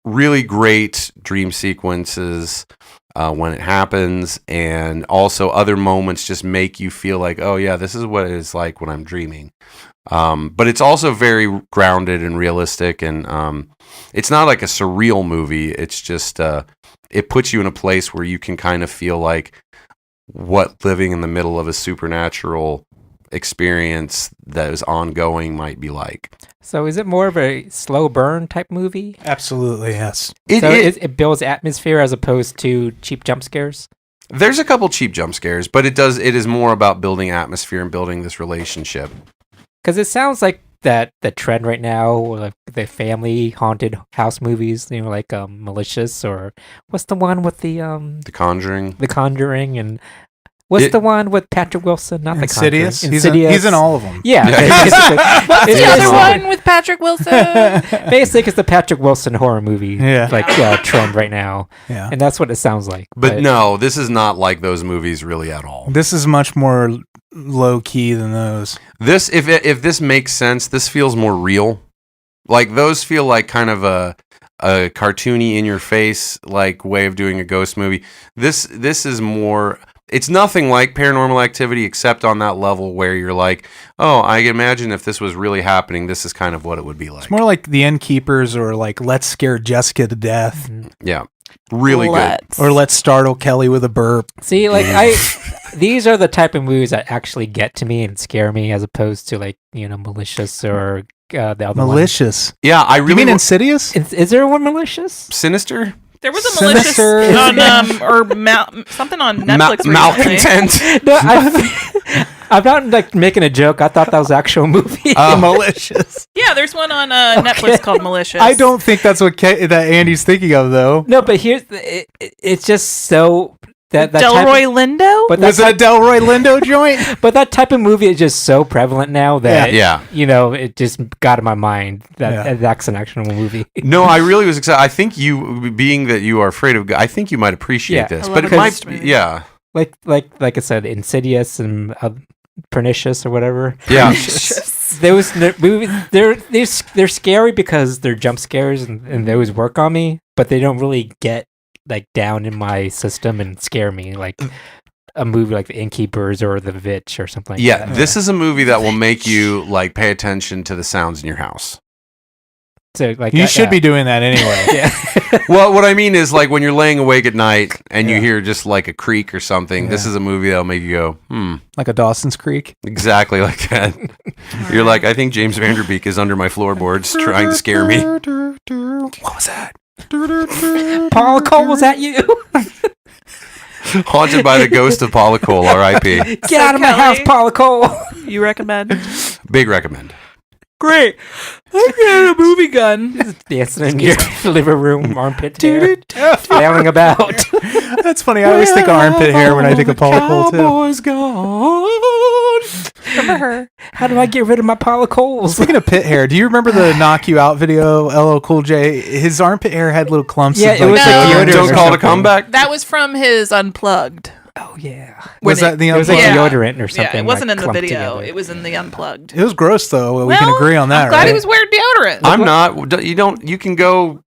really great dream sequences when it happens, and also other moments just make you feel like, oh yeah, this is what it is like when I'm dreaming. But it's also very grounded and realistic, and it's not like a surreal movie. It's just it puts you in a place where you can kind of feel like what living in the middle of a supernatural experience that is ongoing might be like. So is it more of a slow burn type movie? Absolutely, yes. It builds atmosphere as opposed to cheap jump scares? There's a couple cheap jump scares, but it is more about building atmosphere and building this relationship. Because it sounds like the trend right now, like the family haunted house movies, like Malicious, or what's the one with the Conjuring. The Conjuring, and what's the one with Patrick Wilson? Not Insidious. The Conjuring. He's in all of them. Yeah. What's the other one with Patrick Wilson? Basically, it's the Patrick Wilson horror movie, trend right now. Yeah. And that's what it sounds like. But no, this is not like those movies really at all. This is much more low key than those. This, if this makes sense, this feels more real. Like those feel like kind of a cartoony in your face like way of doing a ghost movie. This is more. It's nothing like Paranormal Activity except on that level where you're like, oh, I can imagine if this was really happening, this is kind of what it would be like. It's more like The Innkeepers or like Let's Scare Jessica to Death. Mm-hmm. Yeah. Really good. Or Let's Startle Kelly with a Burp. See, like these are the type of movies that actually get to me and scare me, as opposed to like Malicious or the other Malicious. one. Yeah, I really. You mean Insidious? Is there one Malicious? Sinister? There was a Malicious on something on Netflix. Malcontent. No, I'm not like making a joke. I thought that was an actual movie. Malicious. Yeah, there's one on Netflix called Malicious. I don't think that's what that Andy's thinking of, though. No, but here's it's just so that Delroy Lindo. But was it a Delroy Lindo joint? But that type of movie is just so prevalent now that yeah. It just got in my mind that that's an actual movie. No, I really was excited. I think you, being that you are afraid of, I think you might appreciate this. But it might, like I said, Insidious and Pernicious or whatever. Yeah. Those movies, they're scary because they're jump scares and they always work on me, but they don't really get like down in my system and scare me like a movie like The Innkeepers or The Witch or something like that. This is a movie that will make you like pay attention to the sounds in your house. So, like, You should be doing that anyway. Yeah. Well, what I mean is like when you're laying awake at night and you hear just like a creak or something, this is a movie that'll make you go, Like a Dawson's Creek. exactly like that. You're like, I think James Vanderbeek is under my floorboards trying to scare me. What was that? Paula Cole, was that you? Haunted by the ghost of Paula Cole, R.I.P. Get out of my house, Paula Cole. You recommend? Big recommend. Great. I got a movie gun. Dancing in your living room, armpit hair, flailing about. That's funny. I always think of armpit hair when I think of Paula Cole, too. Cowboys gone. Remember her? How do I get rid of my Paula Coles? Speaking of pit hair, do you remember the Knock You Out video? LL Cool J, his armpit hair had little clumps. Yeah, of, it was like deodorant Don't or call it a something. comeback. That was from his Unplugged. Oh yeah, Was that the it was like Unplugged? deodorant or something. Yeah, it wasn't like, in the clumped video. together. It was in the Unplugged. It was gross, though. We can agree on that, I'm glad right? he was wearing deodorant. I'm not. You don't. You can go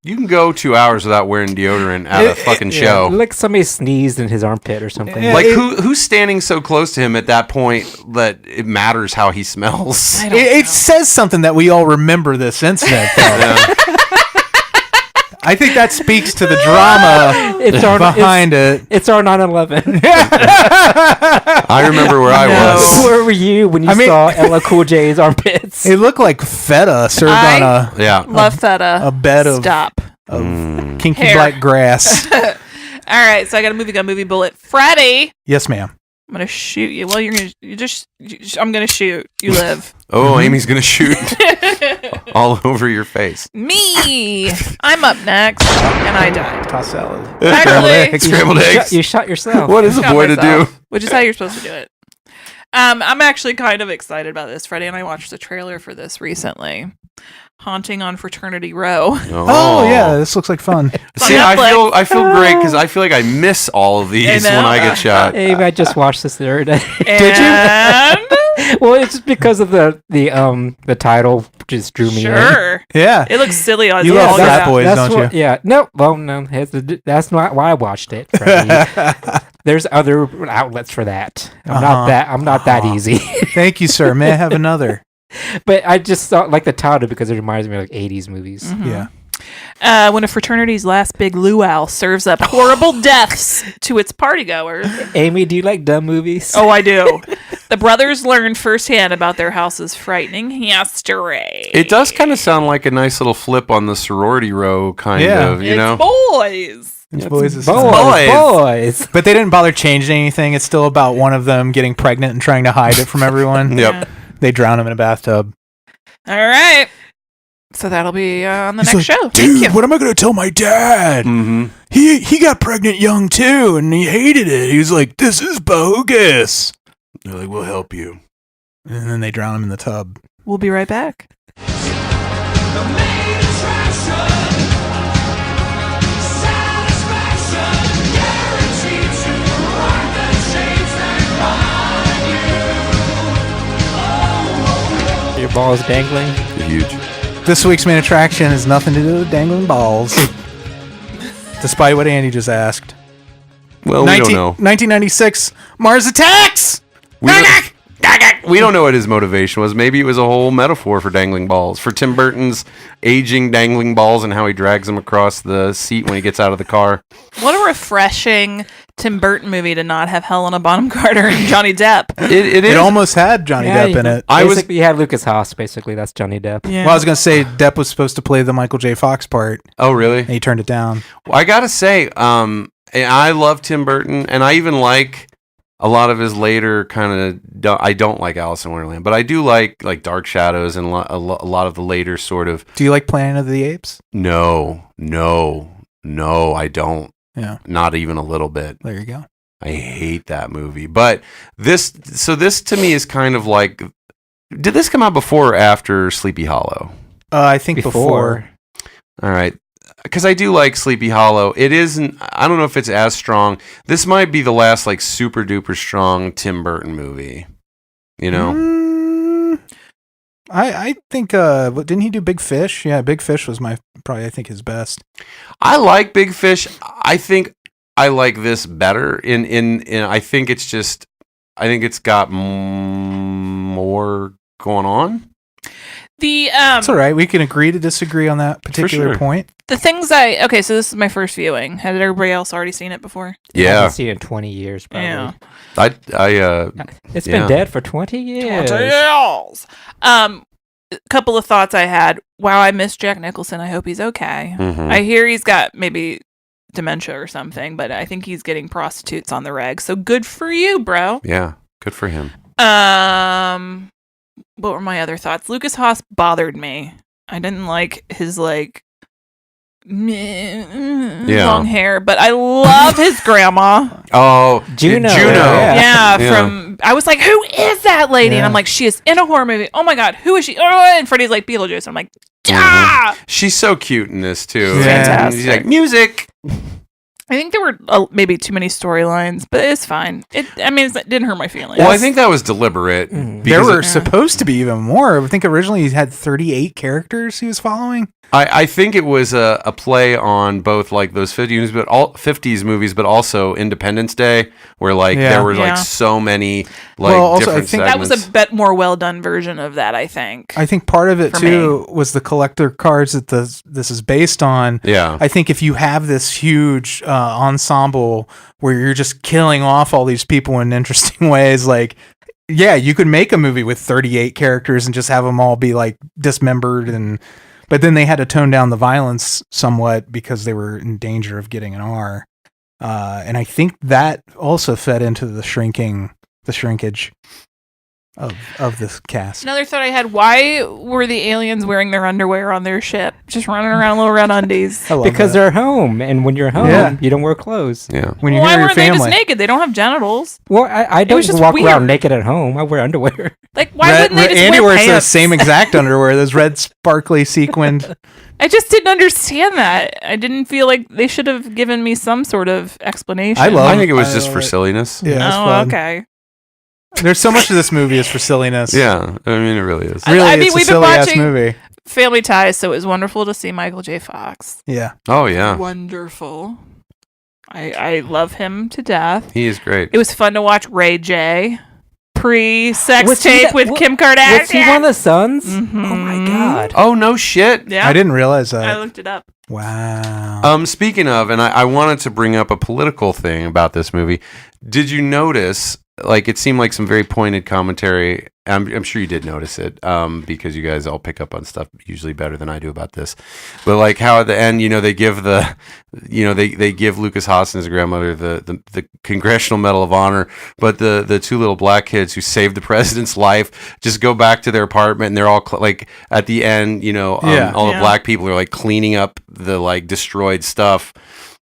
2 hours without wearing deodorant at a fucking show. Like somebody sneezed in his armpit or something. Yeah, Like who's standing so close to him at that point that it matters how he smells? It says something that we all remember this incident, though. Yeah. I think that speaks to the drama behind it. It's our 9/11. I remember where I was. Where were you when you saw LL Cool J's armpits? It looked like feta served on a Yeah. Love feta. a bed of Stop. kinky Hair. black grass. All right, so I got a movie gun, movie bullet. Freddy, Yes, ma'am. I'm gonna shoot you. Well, I'm gonna shoot. You live. Oh, Amy's gonna shoot all over your face. Me. I'm up next, and I died. Toss salad. Actually, Scrambled eggs. You shot yourself. What is a shot boy to do? myself, which is how you're supposed to do it. I'm actually kind of excited about this. Freddie and I watched the trailer for this recently. Haunting on Fraternity Row. Oh, yeah, this looks like fun. See, on Netflix. I feel great because I feel like I miss all of these I know. when I get shot. Hey, I just watched this the other day. Did you? Well, it's just because of the title just drew me in. Sure. Yeah. It looks silly on You love all Frat that. Boys, don't what, you? Yeah. No. Well, no. That's not why I watched it. Freddie. There's other outlets for that. I'm not that easy. Thank you, sir. May I have another? But I just thought like the title because it reminds me of like 80s movies. Mm-hmm. Yeah. When a fraternity's last big luau serves up horrible deaths to its partygoers. Amy, do you like dumb movies? Oh, I do. The brothers learned firsthand about their house's frightening history. It does kind of sound like a nice little flip on the sorority row, kind of, you know? Boys. It's boys. Is Boys. But they didn't bother changing anything. It's still about one of them getting pregnant and trying to hide it from everyone. Yep. They drown him in a bathtub. All right. So that'll be on the next show. Thank Dude, you. what am I going to tell my dad? Mm-hmm. He got pregnant young too, and he hated it. He was like, "This is bogus." They're like, we'll help you. And then they drown him in the tub. We'll be right back. Your balls dangling. Huge. This week's main attraction has nothing to do with dangling balls, despite what Andy just asked. Well, we don't know. 1996, Mars Attacks! We don't know what his motivation was. Maybe it was a whole metaphor for dangling balls, for Tim Burton's aging dangling balls and how he drags them across the seat when he gets out of the car. What a refreshing Tim Burton movie to not have Helena Bonham Carter and Johnny Depp. It is. It almost had Johnny Depp in it. Basically, you had Lucas Haas, basically. That's Johnny Depp. Yeah. Well, I was going to say Depp was supposed to play the Michael J. Fox part, Oh, really? and he turned it down. Well, I gotta say, I love Tim Burton, and I even like a lot of his later kind of. I don't like Alice in Wonderland, but I do like Dark Shadows and a lot of the later sort of. Do you like Planet of the Apes? No, I don't. Yeah. Not even a little bit. There you go. I hate that movie. But this to me is kind of like. Did this come out before or after Sleepy Hollow? I think before. All right. because I do like Sleepy Hollow. It isn't. I don't know if it's as strong. This might be the last like super duper strong Tim Burton movie. You know. I think didn't he do Big Fish? Yeah, Big Fish was probably I think his best. I like Big Fish. I think I like this better. In I think it's got more going on. It's all right. We can agree to disagree on that particular point. The things so this is my first viewing. Had everybody else already seen it before? I haven't seen it in 20 years, probably. Yeah. It's been dead for 20 years. 20 years. A couple of thoughts I had. Wow, I miss Jack Nicholson. I hope he's okay. Mhm. I hear he's got maybe dementia or something, but I think he's getting prostitutes on the reg. So good for you, bro. Yeah, good for him. What were my other thoughts? Lucas Haas bothered me. I didn't like his long hair, but I love his grandma. Oh, Juno. Yeah. I was like, who is that lady? And I'm like, she is in a horror movie. Oh my god, who is she? Oh, and Freddy's like Beetlejuice. I'm like, ah! She's so cute in this too. Yeah. Fantastic. She's like music. I think there were maybe too many storylines, but it's fine. It didn't hurt my feelings. Well, I think that was deliberate. There were supposed to be even more. I think originally he had 38 characters he was following. I think it was a play on both like those 50s movies, but also Independence Day, where like there were like so many like different segments. That was a bit more well done version of that. I think part of it too was the collector cards that this is based on. Yeah, I think if you have this huge ensemble where you're just killing off all these people in interesting ways, like. Yeah, you could make a movie with 38 characters and just have them all be like dismembered but then they had to tone down the violence somewhat because they were in danger of getting an R. And I think that also fed into the shrinkage of this cast. Another thought I had, why were the aliens wearing their underwear on their ship? Just running around little red undies. Because they're home, and when you're home, you don't wear clothes. Yeah. When you're why near your weren't they family. just naked? They don't have genitals. Well, I don't just walk weird. around naked at home. I wear underwear. Like, why wouldn't they just Andy wear wears pants? the same exact underwear, those red sparkly sequined. I just didn't understand that. I didn't feel like they should have given me some sort of explanation. I think it was just for silliness. Yeah. Oh, fun. okay. There's so much of this movie is for silliness. Yeah, I mean it really is. Really, it's a we've been silly ass watching movie. Family Ties, so it was wonderful to see Michael J. Fox. Yeah. Oh yeah, Wonderful. I love him to death. he is great. It was fun to watch Ray J. Pre-sex Was he tape that- with Kim Kardashian. Was he one of the sons? Mhm. Oh my god. Oh no shit. Yeah, I didn't realize that. I looked it up. Wow. Speaking of, and I wanted to bring up a political thing about this movie. Did you notice? Like, it seemed like some very pointed commentary. I'm sure you did notice it, because you guys all pick up on stuff usually better than I do about this. But like how at the end, they give they give Lucas Haas and his grandmother the Congressional Medal of Honor, but the two little black kids who saved the president's life just go back to their apartment and they're all like at the end, all the black people are like cleaning up the like destroyed stuff,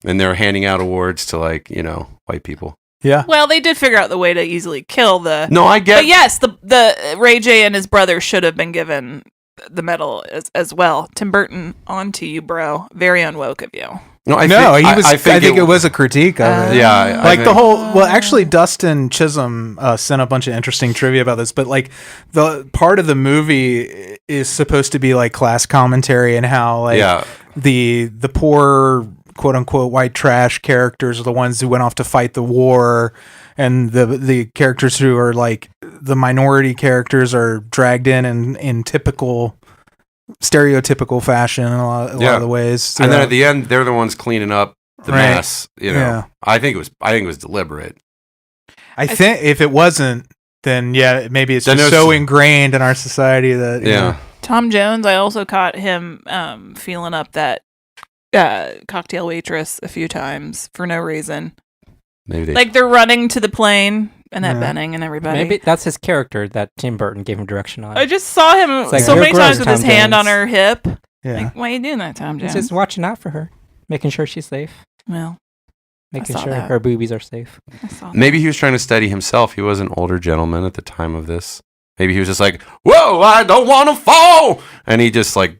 and they're handing out awards to like white people. Yeah. Well, they did figure out the way to easily kill the. No, I get. But yes, the Ray J and his brother should have been given the medal as well. Tim Burton, on to you, bro. Very unwoke of you. No, I think it was a critique of it. Yeah, like the whole. Well, actually, Dustin Chisholm sent a bunch of interesting trivia about this, but like the part of the movie is supposed to be like class commentary and how like the poor, quote unquote, white trash characters are the ones who went off to fight the war, and the characters who are like the minority characters are dragged in typical stereotypical fashion in a lot of the ways. And then at the end, they're the ones cleaning up the mess. Yeah. I think it was deliberate. I think if it wasn't, then maybe it's Then just so ingrained in our society that you know. Tom Jones, I also caught him feeling up that cocktail waitress a few times for no reason. Maybe they're running to the plane and that Benning and everybody. Maybe that's his character that Tim Burton gave him direction on. I just saw him like, so many gross, times with his Tom hand Jones. on her hip. Yeah. Like, why are you doing that, Tom Jones? He's just watching out for her, making sure she's safe, Well, making saw sure that. her boobies are safe. I saw that. Maybe he was trying to study himself. He was an older gentleman at the time of this. Maybe he was just like, "Whoa, I don't want to fall," and he just like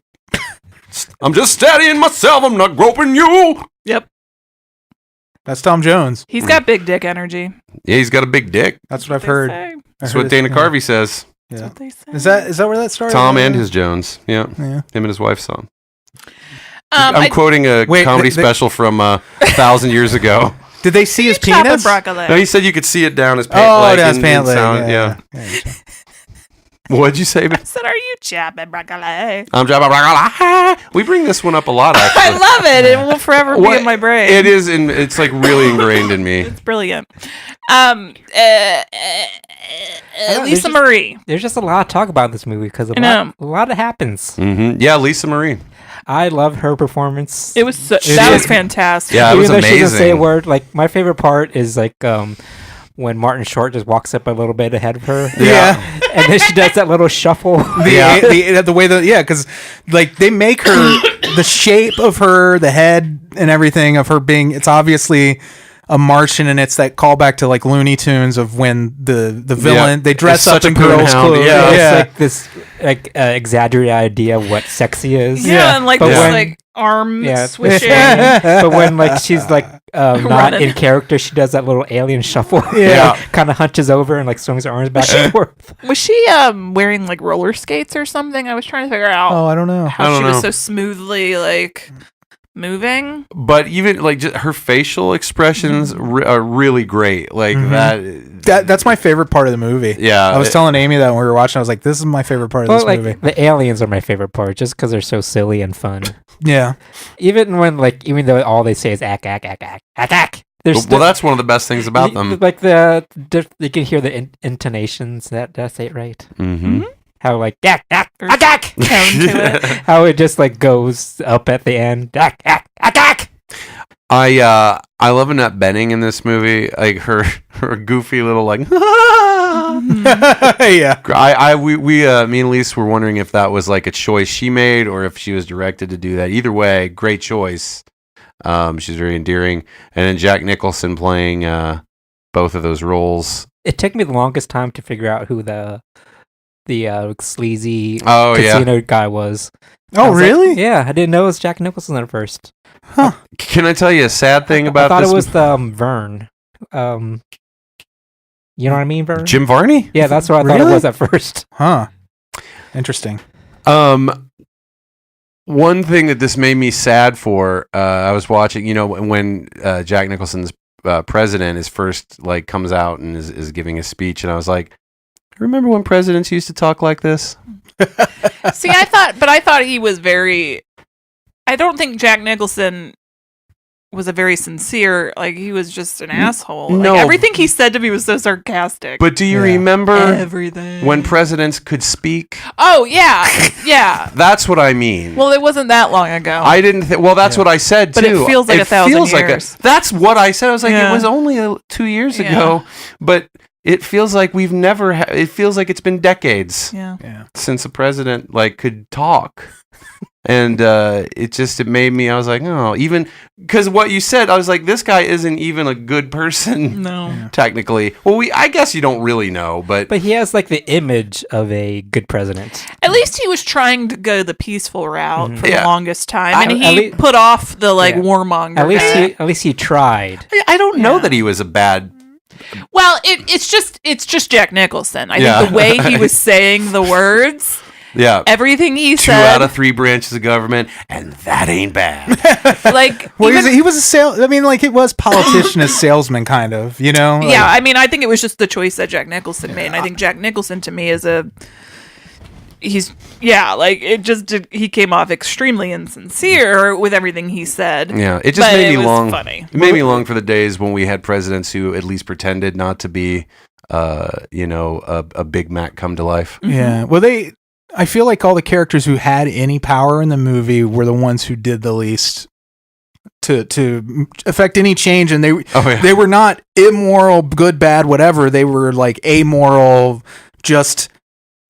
I'm just steadying myself. I'm not groping you. Yep. That's Tom Jones. He's got big dick energy. Yeah, he's got a big dick. That's what I've They heard. say. That's what Dana Carvey says. That's Yeah. what they say. Is that where that started? Tom and his Jones. Yeah. Yeah. Him and his wife song. I- quoting a Wait, comedy they- special from 1,000 years ago. Did they see his Chopping penis? broccoli. No, he said you could see it down his pant Oh, leg. down his and pant leg. sound- yeah. What'd you say? I said, "Are you chopping broccoli?" I'm dropping. We bring this one up a lot, I actually. love it. It will forever be in my brain. It is, it's like really ingrained in me. It's brilliant. don't know, Lisa Marie. There's just a lot to talk about in this movie because I know. a lot happens. Yeah, Lisa Marie. I love her performance. It was that is. was fantastic. Yeah, it Even was though she doesn't say a amazing. word. Like my favorite part is like when Martin Short just walks up a little bit ahead of her. Yeah. And then she does that little shuffle. The way that because like they make her the shape of her, the head and everything of her being. It's obviously a Martian, and it's that callback to like Looney Tunes of when the villain they dress It's up such a in girls' poonhound, clothes. yeah. It's like this exaggerated idea of what sexy is. Yeah, and like But this when- like arm Yeah. swishing. But when like she's like not Running. in character, she does that little alien shuffle. Yeah. Kind of hunches over and like swings her arms back and forth. Was she wearing like roller skates or something? I was trying to figure out Oh, I don't know. I how don't she was know. so smoothly like moving. But even like just her facial expressions are really great. Like That's my favorite part of the movie. Yeah, I was telling Amy that when we were watching, I was like, "This is my favorite part of Well, this like movie." the aliens are my favorite part, just because they're so silly and fun. Yeah, Even though all they say is ack ack ack ack ack ack. well, that's one of the best things about them. Like you can hear the intonations. Did I say it right? Mm-hmm. How like ack ack ack ack. Tone to it. How it just like goes up at the end. Ack ack ack ack. I love Annette Bening in this movie. Like her goofy little like. yeah. Me and Lise were wondering if that was like a choice she made or if she was directed to do that. Either way, great choice. She's very endearing, and then Jack Nicholson playing both of those roles. It took me the longest time to figure out who the sleazy Oh yeah. casino guy was. I Oh, was like, really? yeah, I didn't know it was Jack Nicholson at first. Can I tell you a sad thing I about thought this? it was Vern. You know what I mean, Vern? Jim Varney? Yeah, that's what I thought it Really? was at first. Huh. Interesting. One thing that this made me sad for, I was watching, when Jack Nicholson's president is first like comes out and is giving a speech, and I was like, remember when presidents used to talk like this? See, I thought he was very. I don't think Jack Nicholson was a very sincere. Like he was just an asshole. Like, no. everything he said to me was so sarcastic. But do you Yeah. remember everything. when presidents could speak? Oh yeah, yeah. That's what I mean. Well, it wasn't that long ago. I didn't think. Well, that's what I said too. But it feels like 1,000 feels years. That's what I said. I was like, Yeah. it was only 2 years Yeah. ago, but it feels like we've never. It feels like it's been decades yeah. Yeah. since a president like could talk, and it made me. I was like, oh, even because what you said, I was like, this guy isn't even a good person. No. Technically, well, I guess you don't really know, but But he has like the image of a good president. At least he was trying to go the peaceful route for Yeah. the longest time, and At he lea- put off the Yeah. warmonger. At least he tried. I don't know Yeah. that he was a bad. Well, it's just Jack Nicholson. I Yeah. think the way he was saying the words, Yeah. everything he 2 said, out of 3 branches of government, and that ain't bad. like Well, even- he was a sale. I mean, like it was politician as salesman, kind of. You know. Like, yeah. I mean, I think it was just the choice that Jack Nicholson made. And I think Jack Nicholson to me is he came off extremely insincere with everything he said. Yeah, it just But made it me was long. funny. It made me long for the days when we had presidents who at least pretended not to be, a Big Mac come to life. Yeah. Well, I feel like all the characters who had any power in the movie were the ones who did the least to affect any change, and they were not immoral, good, bad, whatever. They were like amoral, just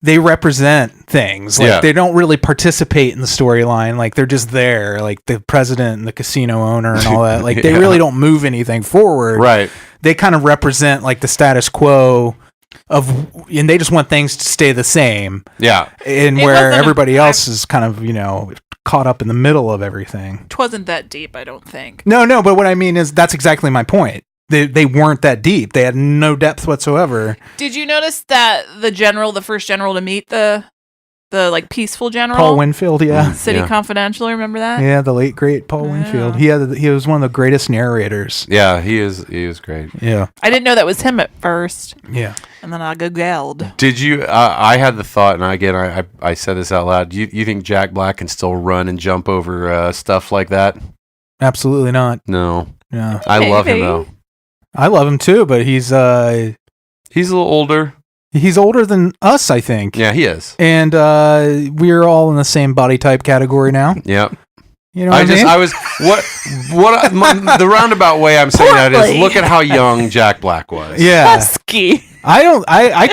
they represent things. Like Yeah. they don't really participate in the storyline. Like they're just there, like the president and the casino owner and all that. Like they Yeah. really don't move anything forward. Right. They kind of represent like the status quo and they just want things to stay the same. Yeah. And It where wasn't everybody else is kind of, caught up in the middle of everything. It wasn't that deep, I don't think. No, but what I mean is that's exactly my point. They weren't that deep. They had no depth whatsoever. Did you notice that the first general to meet the like peaceful general? Paul Winfield, yeah. City Yeah. Confidential, remember that? Yeah, the late great Paul Winfield. He was one of the greatest narrators. Yeah, he is great. Yeah. I didn't know that was him at first. Yeah. And then I googled. Did you? I had the thought, and again, I said this out loud. Do you think Jack Black can still run and jump over stuff like that? Absolutely not. No. Yeah. I love him Maybe. though. I love him too, but he's a He's a little older. He's older than us, I think. Yeah, he is. And we're all in the same body type category now. Yep. You know what I mean? The roundabout way I'm saying that is Portly. look at how young Jack Black was. Yeah. Husky. I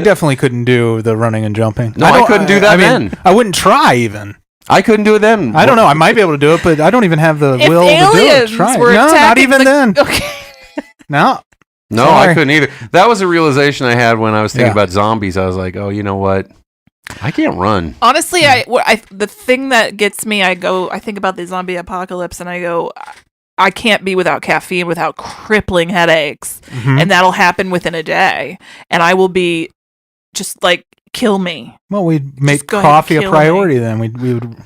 definitely couldn't do the running and jumping. No, I couldn't do that then. I wouldn't try even. I couldn't do it then. I don't know. I might be able to do it, but I don't even have the If will to do it. aliens Try. were No, not attacking even the- then. Okay. No. No, Sorry. I couldn't either. That was a realization I had when I was thinking Yeah. about zombies. I was like, oh, you know what? I can't run. Honestly, the thing that gets me, I think about the zombie apocalypse, and I go, I can't be without caffeine, without crippling headaches, Mhm. and that'll happen within a day, and I will be just like, kill me. Well, we'd make Just go ahead and coffee a kill priority then.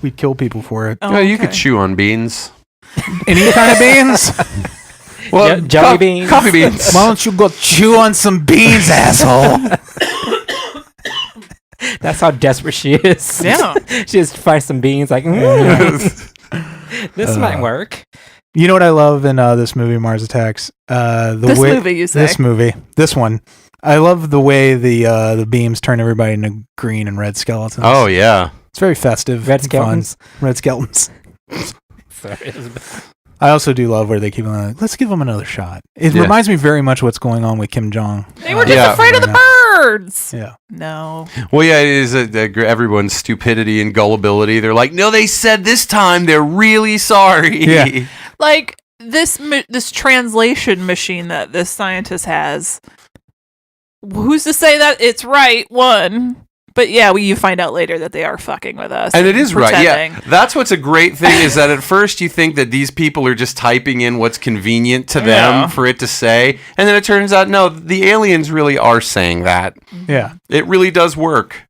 We'd kill people for it. Oh, Yeah, you could okay. chew on beans. Any kind of beans? Well, jelly beans. Coffee beans. Why don't you go chew on some beans, asshole? That's how desperate she is. Yeah. She just finds some beans like, this might work. You know what I love in this movie, Mars Attacks? This movie, this one. I love the way the beams turn everybody into green and red skeletons. Oh, yeah. It's very festive. Red and fun. skeletons. Red skeletons. Sorry. I also do love where they keep on let's give them another shot. It Yeah. reminds me very much of what's going on with Kim Jong. They were just Yeah. afraid of the birds. Yeah. No. Well, yeah, it is everyone's stupidity and gullibility. They're like, no, they said this time they're really sorry. Yeah. Like this translation machine that this scientist has. Who's to say that it's right? One. But yeah, you find out later that they are fucking with us. And it is right. pretending. Yeah. That's what's a great thing is that at first you think that these people are just typing in what's convenient to them Yeah. for it to say. And then it turns out, no, the aliens really are saying that. Yeah. It really does work.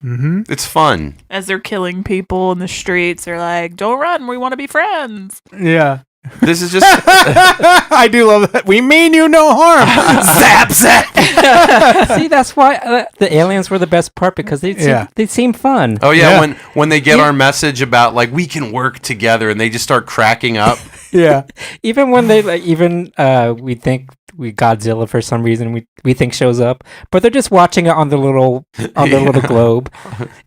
Mm-hmm. It's fun. As they're killing people in the streets, they're like, "Don't run, we want to be friends." Yeah. This is just. I do love that. We mean you no harm. Zap, zap. See, that's why the aliens were the best part because they seem fun. Oh yeah, Yeah. when they get our message about like we can work together and they just start cracking up. Yeah. Even when they we think Godzilla for some reason we think shows up, but they're just watching it on the little globe,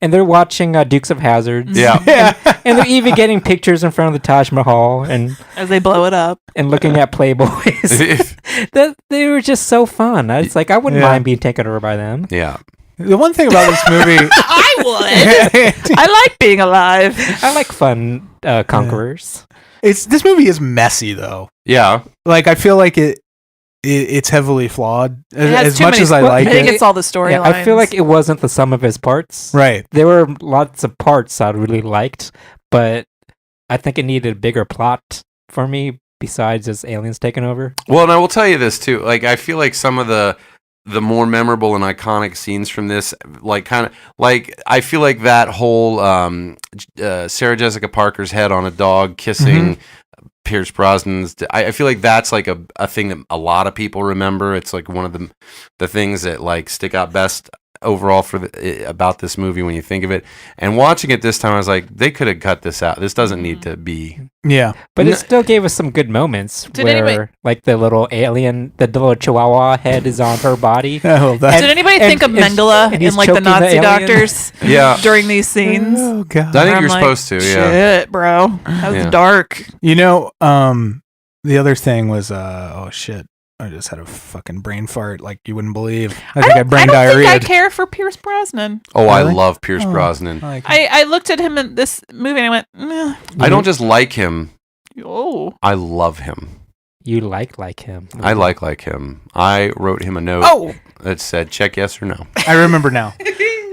and they're watching Dukes of Hazzard. Yeah. Yeah. And they're even getting pictures in front of the Taj Mahal and As they blow it up. looking at Playboys. They were just so fun. It's like I wouldn't Yeah. mind being taken over by them. Yeah. The one thing about this movie. I would. I like being alive. I like fun conquerors. This movie is messy though. Yeah. Like I feel like it's heavily flawed It has as too much many- as I well, like I think it. it's all the storylines. Yeah, I feel like it wasn't the sum of its parts. Right. There were lots of parts I really liked, but I think it needed a bigger plot for me besides just aliens taking over. Well, and I will tell you this too. Like, I feel like some of the more memorable and iconic scenes from this, like, kind of like I feel like that whole Sarah Jessica Parker's head on a dog kissing Pierce Brosnan's. I feel like that's like a thing that a lot of people remember. It's like one of the things that like stick out best overall for about this movie when you think of it. And watching it this time, I was like, they could have cut this out. This doesn't need to be. Yeah. But it still gave us some good moments Did where, anybody- like, the little alien, the little chihuahua head is on her body. Oh, that. Did anybody think of and Mengele he's in like the choking the Nazi alien. doctors Yeah. during these scenes? Oh god. I think I'm you're like, supposed to. Yeah. Shit, bro. That was Yeah. dark. You know, the other thing was oh shit. I just had a fucking brain fart like you wouldn't believe. I think I brain don't diarrhea. think I care for Pierce Brosnan. Oh, I Really? love Pierce Oh. Brosnan. I looked at him in this movie and I went, I don't just like him. oh. I love him. You like him. I like him. I wrote him a note that said, check yes or no. I remember now.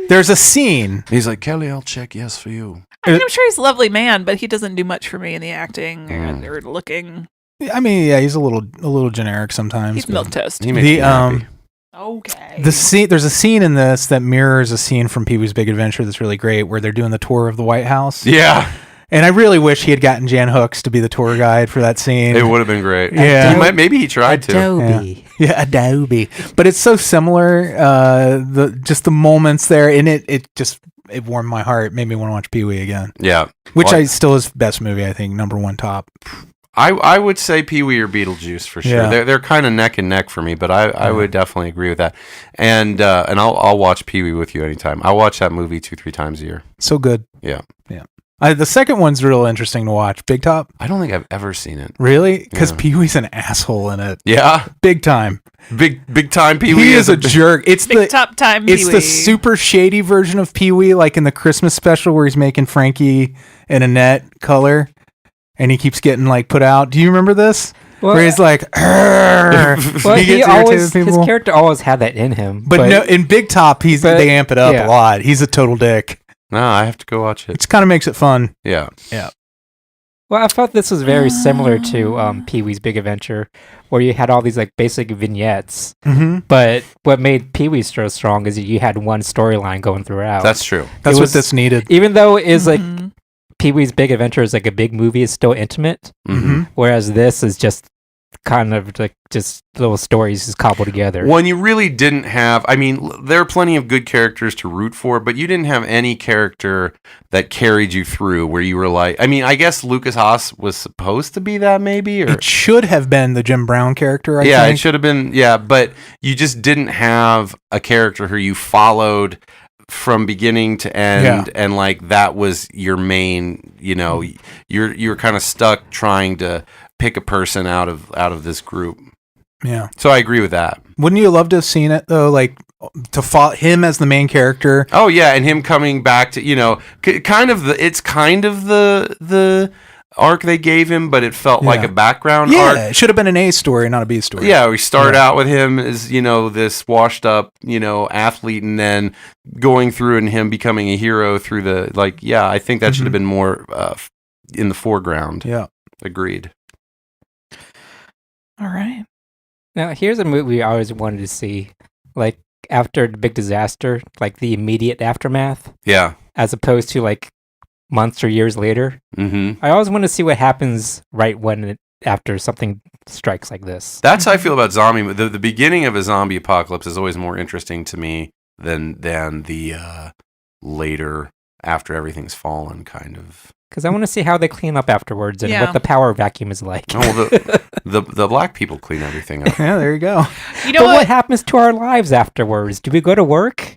There's a scene. He's like, Kelley, I'll check yes for you. I mean, I'm sure he's a lovely man, but he doesn't do much for me in the acting or looking. I mean, yeah, he's a little generic sometimes. He's milquetoast. He makes me happy. Okay. There's a scene in this that mirrors a scene from Pee-wee's Big Adventure that's really great, where they're doing the tour of the White House. Yeah. And I really wish he had gotten Jan Hooks to be the tour guide for that scene. It would have been great. Yeah. Maybe he tried to. Adobe. Yeah, Adobe. But it's so similar. Just the moments there, and it warmed my heart. Made me want to watch Pee-wee again. Yeah. Which still is best movie, I think, #1 top. I would say Pee-wee or Beetlejuice for sure. Yeah. They're kind of neck and neck for me, but I would definitely agree with that. And I'll watch Pee-wee with you anytime. I'll watch that movie 2-3 times a year. So good. Yeah. The second one's real interesting to watch. Big Top. I don't think I've ever seen it. Really? Because Yeah. Pee-wee's an asshole in it. Yeah. Big time. Big time Pee-wee. He is a jerk. It's Big top time It's Pee-wee. the super shady version of Pee-wee, like in the Christmas special where he's making Frankie and Annette color, and he keeps getting like put out. Do you remember this? Well, where he's like, "Arrgh." well, He he gets irritated with his people. character always had that in him. But no, in Big Top, they amp it up yeah. a lot. He's a total dick. No, I have to go watch it. It kind of makes it fun. Yeah. Well, I felt this was very similar to Pee-wee's Big Adventure, where you had all these like basic vignettes. Mm-hmm. But what made Pee-wee so strong is that you had one storyline going throughout. That's true. That's It what was- this needed. Even though it is like Mhm. Pee-wee's Big Adventure is like a big movie, it's still intimate. Mm-hmm. Whereas this is just kind of like just little stories just cobbled together. When you really didn't have, I mean, there are plenty of good characters to root for, but you didn't have any character that carried you through where you were like, I mean, I guess Lucas Haas was supposed to be that maybe, or It should have been the Jim Brown character, I yeah, think. it should have been, yeah, but you just didn't have a character who you followed from beginning to end, and like that was your main, you know, you're kind of stuck trying to pick a person out of this group. Yeah. So I agree with that. Wouldn't you love to have seen it, though? Like, to follow him as the main character. Oh yeah, and him coming back to, you know, it's kind of the arc they gave him, but it felt like a background Yeah, arc. it should have been an A story, not a B story. Yeah, we start out with him as, you know, this washed up, you know, athlete, and then going through and him becoming a hero through the, like, yeah, I think that should have been more in the foreground. Yeah. Agreed. All right. Now, here's a movie I always wanted to see. Like, after the big disaster, like the immediate aftermath, Yeah. as opposed to like months or years later. Mm-hmm. I always want to see what happens right after something strikes like this. That's how I feel about zombie. The beginning of a zombie apocalypse is always more interesting to me than the later, after everything's fallen, kind of. Because I want to see how they clean up afterwards and Yeah. what the power vacuum is like. Oh, well, the black people clean everything up. Yeah, there you go. You know But what? what happens to our lives afterwards? Do we go to work?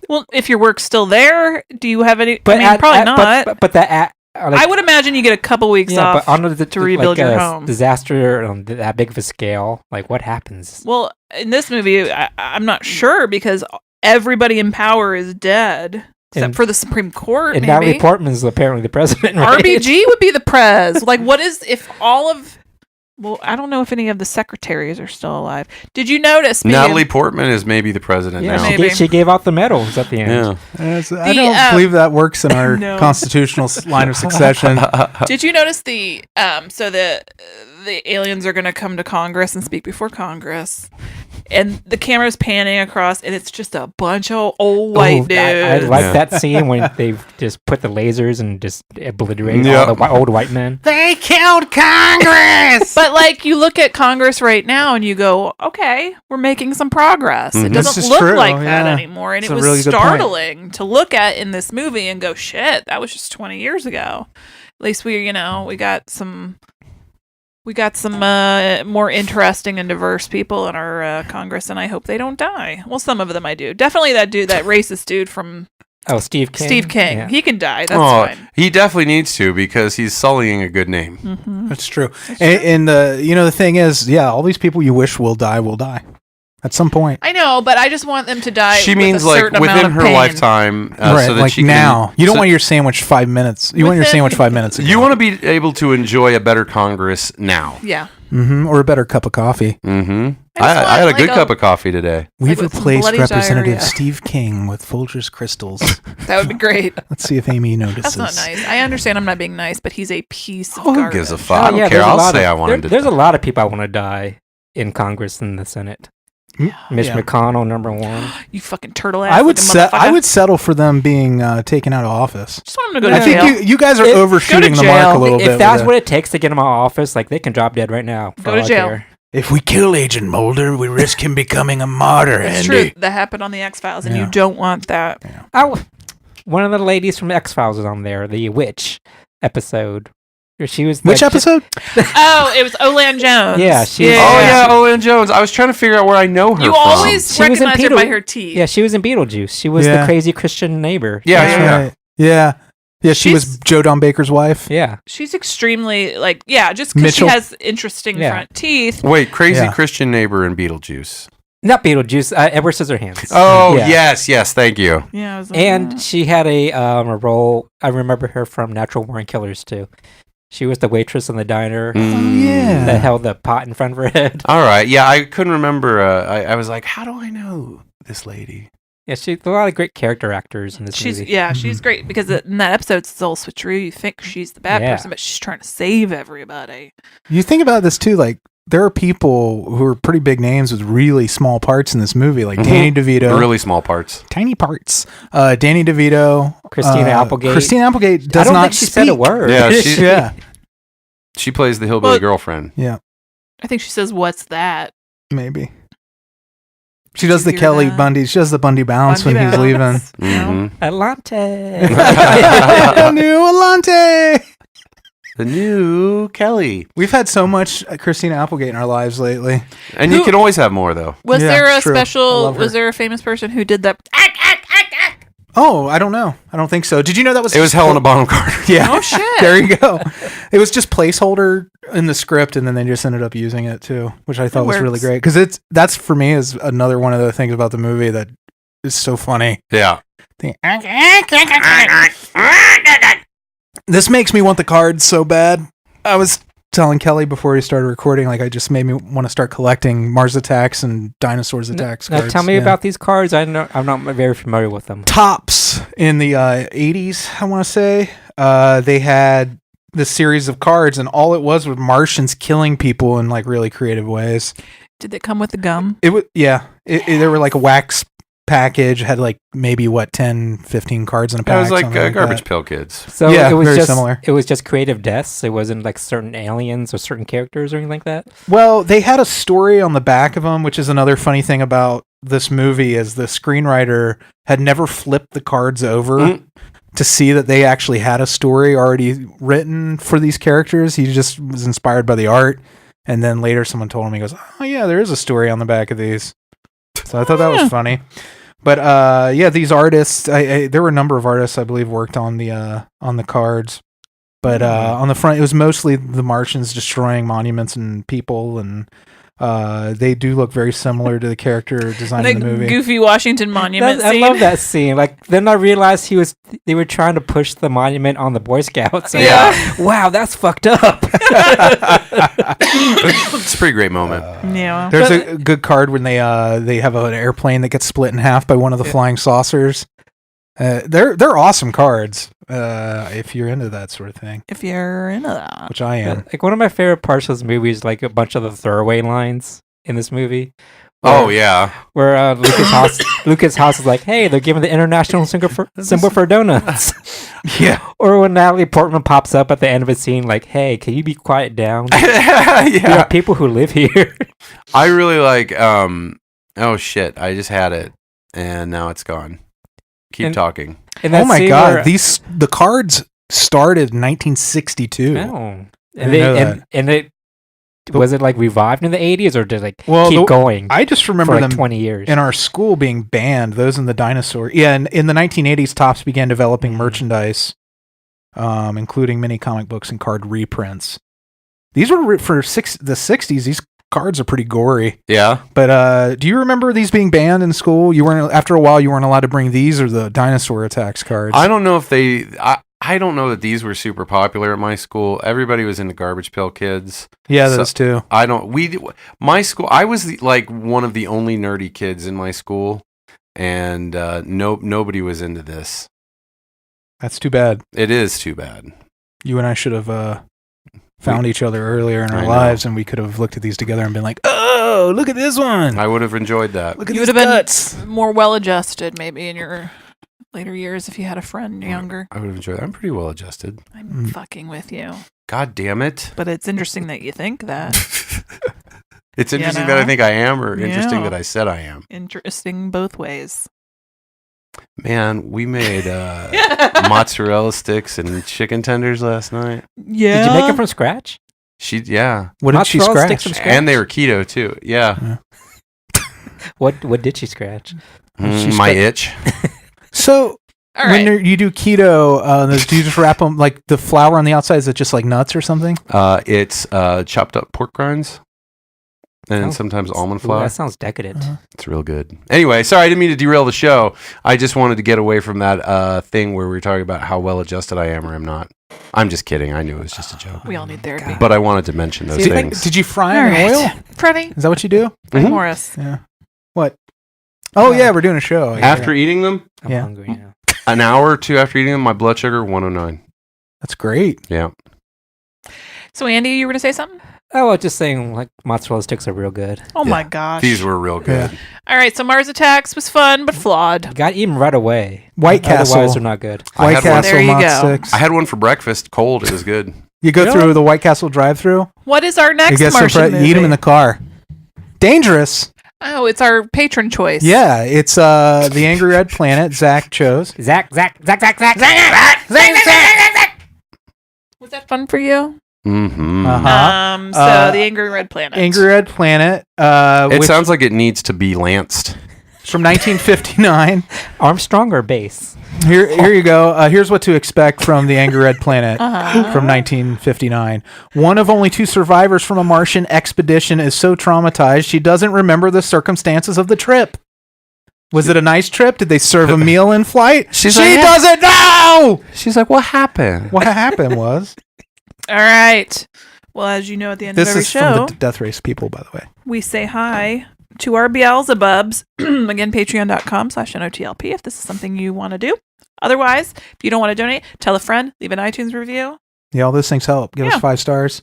Well, if your work's still there, do you have any? But I mean, probably not. But that. Like, I would imagine you get a couple weeks yeah, off. but on to rebuild like your a home. disaster on that big of a scale, like what happens? Well, in this movie, I'm not sure because everybody in power is dead except And- for the Supreme Court. And maybe Natalie Portman's apparently the president. Right? RBG would be the prez. Like, what is if all of? Well, I don't know if any of the secretaries are still alive. Did you notice? Natalie Portman is maybe the president Yeah, now. Maybe. she gave out the medals at the end. Yeah. I don't believe that works in our No. constitutional line of succession. Did you notice so the aliens are going to come to Congress and speak before Congress, and the camera's panning across, and it's just a bunch of old white dudes. I like Yeah. that scene when they just put the lasers and just obliterate Yep. all the old white men. They killed Congress! But like you look at Congress right now and you go, okay, we're making some progress. It Mhm. This doesn't is look true, like that yeah. anymore. And It's it a was really good point. startling to look at in this movie and go, shit, that was just 20 years ago. At least we got some more interesting and diverse people in our Congress, and I hope they don't die. Well, some of them I do. Definitely that racist dude from Oh, Steve King. Steve King. Yeah. He can die. That's Oh, fine. he definitely needs to because he's sullying a good name. Mm-hmm. That's true. And the thing is, yeah, all these people you wish will die at some point. I know, but I just want them to die. She with means a like certain amount within of her pain. lifetime, Right, so that like she can, now. You don't so- want your sandwich 5 minutes. You want your Within- sandwich 5 minutes ago. You want to be able to enjoy a better Congress now. Yeah. Or a better cup of coffee. Mm-hmm. I just I had a want, good like, cup of coffee today. We've with some replaced bloody Representative diarrhea. Steve King with Folgers Crystals. That would be great. Let's see if Amy notices. That's not nice. I understand I'm not being nice, but he's a piece of Who garbage. gives a fuck? I don't care. there's a I'll lot say of- I wanted to. There's a lot of people I want to die in Congress and the Senate. Mitch Yeah. McConnell, number one. You fucking turtle ass. I would looking I motherfucker. would settle for them being taken out of office. Just want him to go I to think jail. you guys are overshooting the mark jail. a little bit. If that's with what it takes to get him out of office, like they can drop dead right now. for Go to all I jail. care. If we kill Agent Mulder, we risk him becoming a martyr, It's Andy. true. That happened on the X-Files, and Yeah. you don't want that. One of the ladies from X Files was on there, the witch episode. She was Which like, episode? Oh, it was Olan Jones. Yeah, she was- Oh yeah, Owen Jones. I was trying to figure out where I know her You from. always She was in recognize her Beetle- by her teeth. Yeah, she was in Beetlejuice. She was Yeah. the crazy Christian neighbor. Yeah, That's yeah. right. Yeah, she was She's- Joe Don Baker's wife. Yeah. She's extremely, just because she Mitchell. has interesting Yeah. front teeth. Wait, crazy Yeah. Christian neighbor in Beetlejuice. Not Beetlejuice, Edward Scissorhands. Oh Yeah. yes, thank you. Yeah, I was like, And she had a role, I remember her from Natural Born Killers too. She was the waitress in the diner yeah. that held the pot in front of her head. All right. Yeah, I couldn't remember. I was like, how do I know this lady? Yeah, she's a lot of great character actors in this she's movie. she's great because in that episode it's all switcheroo. You think she's the bad Yeah. person, but she's trying to save everybody. You think about this too, like there are people who are pretty big names with really small parts in this movie, like Danny DeVito. Really small parts. Tiny parts. Danny DeVito. Christina Applegate. Christina Applegate does I don't not think she speak. said a word. Yeah, Yeah. She plays the hillbilly Well- girlfriend. I think she says, "What's that?" Maybe. She does you the hear Kelly that? Bundy. She does the Bundy bounce Bundy when he's bounce. leaving. You know? Mhm. Atlante. New Alante. The new Kelly. We've had so much Christina Applegate in our lives lately. And you can always have more though. Was Yeah, there a true. I special? love her. Was there a famous person who did that? Oh, I don't know. I don't think so. Did you know that was? It was Helena Bonham Carter. Yeah. Oh shit! There you go. It was just placeholder in the script, and then they just ended up using it too, which I thought was really works. great because that's for me is another one of the things about the movie that is so funny. Yeah. This makes me want the cards so bad. I was telling Kelly before we started recording, like I just made me want to start collecting Mars Attacks and Dinosaurs Attacks Now cards. tell me Yeah. about these cards. I'm not very familiar with them. Tops in the 80s, I want to say. They had this series of cards, and all it was Martians killing people in like really creative ways. Did they come with the gum? It was there were like a wax package, had like maybe 10, 15 cards in a It pack. was like something Garbage that. Pail Kids. So Yeah, it was very just similar. It was just creative deaths. It wasn't like certain aliens or certain characters or anything like that. Well, they had a story on the back of them, which is another funny thing about this movie is the screenwriter had never flipped the cards over Mm. to see that they actually had a story already written for these characters. He just was inspired by the art. And then later someone told him, he goes, oh yeah, there is a story on the back of these. So I thought that was funny. But these artists, there were a number of artists I believe worked on the cards. But on the front, it was mostly the Martians destroying monuments and people, and they do look very similar to the character design The in the movie. goofy Washington Monument I scene. love that scene. Like then I realized they were trying to push the monument on the Boy Scouts. And Yeah. wow, that's fucked up. It's a pretty great moment. Yeah. There's a good card when they have an airplane that gets split in half by one of the flying saucers. They're awesome cards if you're into that sort of thing, If you're into that. which I am. Like one of my favorite parts of this movie is like a bunch of the throwaway lines in this movie. Oh yeah. Where Lucas House is like, "Hey, they're giving the international symbol for donuts." Yeah. Or when Natalie Portman pops up at the end of a scene, like, "Hey, can you be quiet down? There Yeah. are people who live here." I really like oh shit, I just had it and now it's gone. Keep And- talking. And that Oh my scene god, where- the cards started in 1962. Oh. didn't know And it was it like revived in the 80s or did it like Well, keep going I just remember for like them 20 years? in our school being banned. Those in the dinosaur. Yeah, and in the 1980s, Topps began developing merchandise, including mini comic books and card reprints. These were for the 60s. These cards are pretty gory. Yeah. But do you remember these being banned in school? You weren't after a while. You weren't allowed to bring these or the dinosaur attacks cards. I don't know if I don't know that these were super popular at my school. Everybody was into Garbage Pail Kids. Yeah, those too. My school, I was like one of the only nerdy kids in my school, and nobody was into this. That's too bad. It is too bad. You and I should have found each other earlier in our lives, and we could have looked at these together and been like, "Oh, look at this one." I would have enjoyed that. Look at You these would have guts. been more well-adjusted maybe in your later years if you had a friend younger. I would have enjoyed it. I'm pretty well adjusted. I'm fucking with you. God damn it. But it's interesting that you think that. It's You interesting know? that I think I am, or interesting Yeah. that I said I am. Interesting both ways. Man, we made mozzarella sticks and chicken tenders last night. Yeah. Did you make it from scratch? Yeah. What did she Mozzarella scratch? sticks from scratch? And they were keto too. Yeah. What did she scratch? My itch. So All when right. you do keto, do you just wrap them like the flour on the outside? Is it just like nuts or something? It's chopped up pork rinds. And Oh. sometimes almond Ooh, flour. that sounds decadent. It's real good. Anyway, sorry, I didn't mean to derail the show. I just wanted to get away from that thing where we were talking about how well adjusted I am or am not. I'm just kidding. I knew it was just a joke. We all need therapy. But I wanted to mention those See, things. Did you fry All them in right. oil? Freddy. Is that what you do? Freddy Mhm. Morris. Yeah. What? Oh yeah, we're doing a show. Yeah. After eating them, I'm Yeah. hungry now. an hour or two after eating them, my blood sugar 109. That's great. Yeah. So Andy, you were going to say something? Oh, I was just saying, like, mozzarella sticks are real good. Oh Yeah. my gosh. These were real good. All right, so Mars Attacks was fun but flawed. You got to eat them right away. White Castle. Otherwise, they're not good. I White had one- Castle There you Mott go. sticks. I had one for breakfast, cold. It was good. You go Really? through the White Castle drive-through. What is our You next get some Martian movie? eat them in the car. Dangerous. Oh, it's our patron choice. Yeah, it's the Angry Red Planet. Zach chose. Zach. Was that fun for you? Mm-hmm. Uh-huh. So the Angry Red Planet. Angry Red Planet. It which- sounds like it needs to be lanced. from 1959. Armstrong or base? Here you go. Here's what to expect from the Angry Red Planet Uh-huh. from 1959. One of only two survivors from a Martian expedition is so traumatized she doesn't remember the circumstances of the trip. Was it a nice trip? Did they serve a meal in flight? She's she like, yeah. doesn't know. She's like, what happened? What happened was All right. Well, as you know, at the end of this every is show, from the Death Race people, by the way. we say hi to our Beelzebubs. Again, patreon.com/NOTLP if this is something you want to do. Otherwise, if you don't want to donate, tell a friend, leave an iTunes review. Yeah, all those things help. Give Yeah. us 5 stars.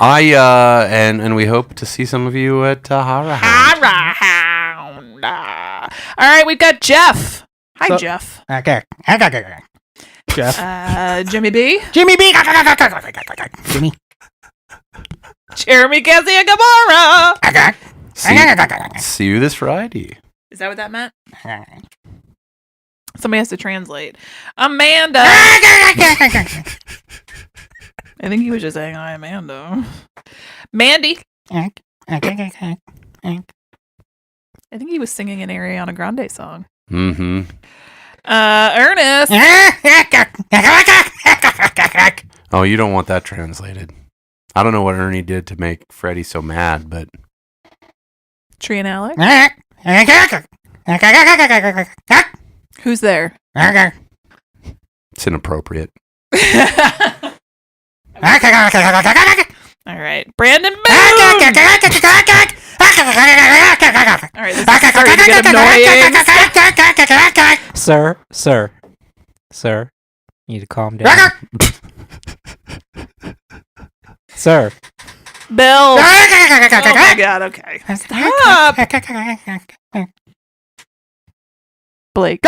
And we hope to see some of you at Hara Hound. Hound. All right, we've got Jeff. Hi, So- Jeff. Okay. Jeff. Jimmy B. Jimmy B. Jimmy. Jeremy, Cassie, and Gamora. See you this Friday. Is that what that meant? Somebody has to translate. Amanda. I think he was just saying hi, Amanda. Mandy. I think he was singing an Ariana Grande song. Mm-hmm. Ernest. Oh, you don't want that translated. I don't know what Ernie did to make Freddie so mad, but Tree and Alex. Who's there? it's inappropriate. All right. Brandon Boone. All right. This is starting to get annoying. Sir, you need to calm down. Sir, Bill. Oh my God. Okay. Stop. Blake.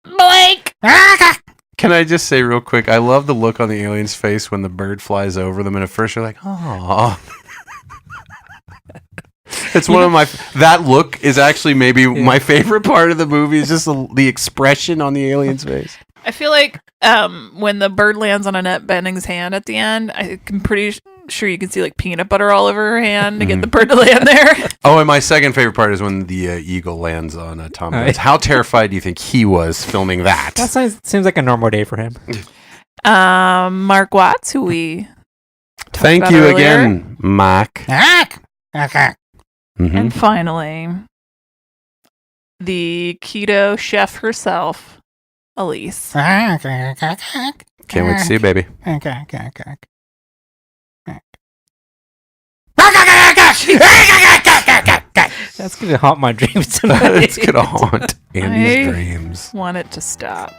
Blake. Can I just say real quick, I love the look on the alien's face when the bird flies over them, and at first you're like, oh. It's one of my, that look is actually maybe my favorite part of the movie, is just the expression on the alien's face. I feel like when the bird lands on Annette Bening's hand at the end, I'm pretty sure you can see like peanut butter all over her hand to get the bird to land there. Oh, and my second favorite part is when the eagle lands on Tom Hanks. How terrified do you think he was filming that? that seems like a normal day for him. Mark Watts, who we Thank about you earlier. again, Mac. Mhm. And finally, the keto chef herself, Elise. Can't wait to see you, baby. That's gonna haunt my dreams tonight. It's gonna haunt Andy's I dreams. want it to stop.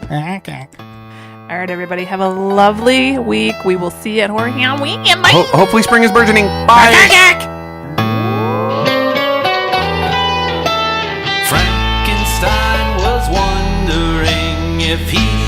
All right, everybody, have a lovely week. We will see you at Horror Hound Weekend. Bye. Hopefully spring is burgeoning. Bye. Frankenstein was wondering if he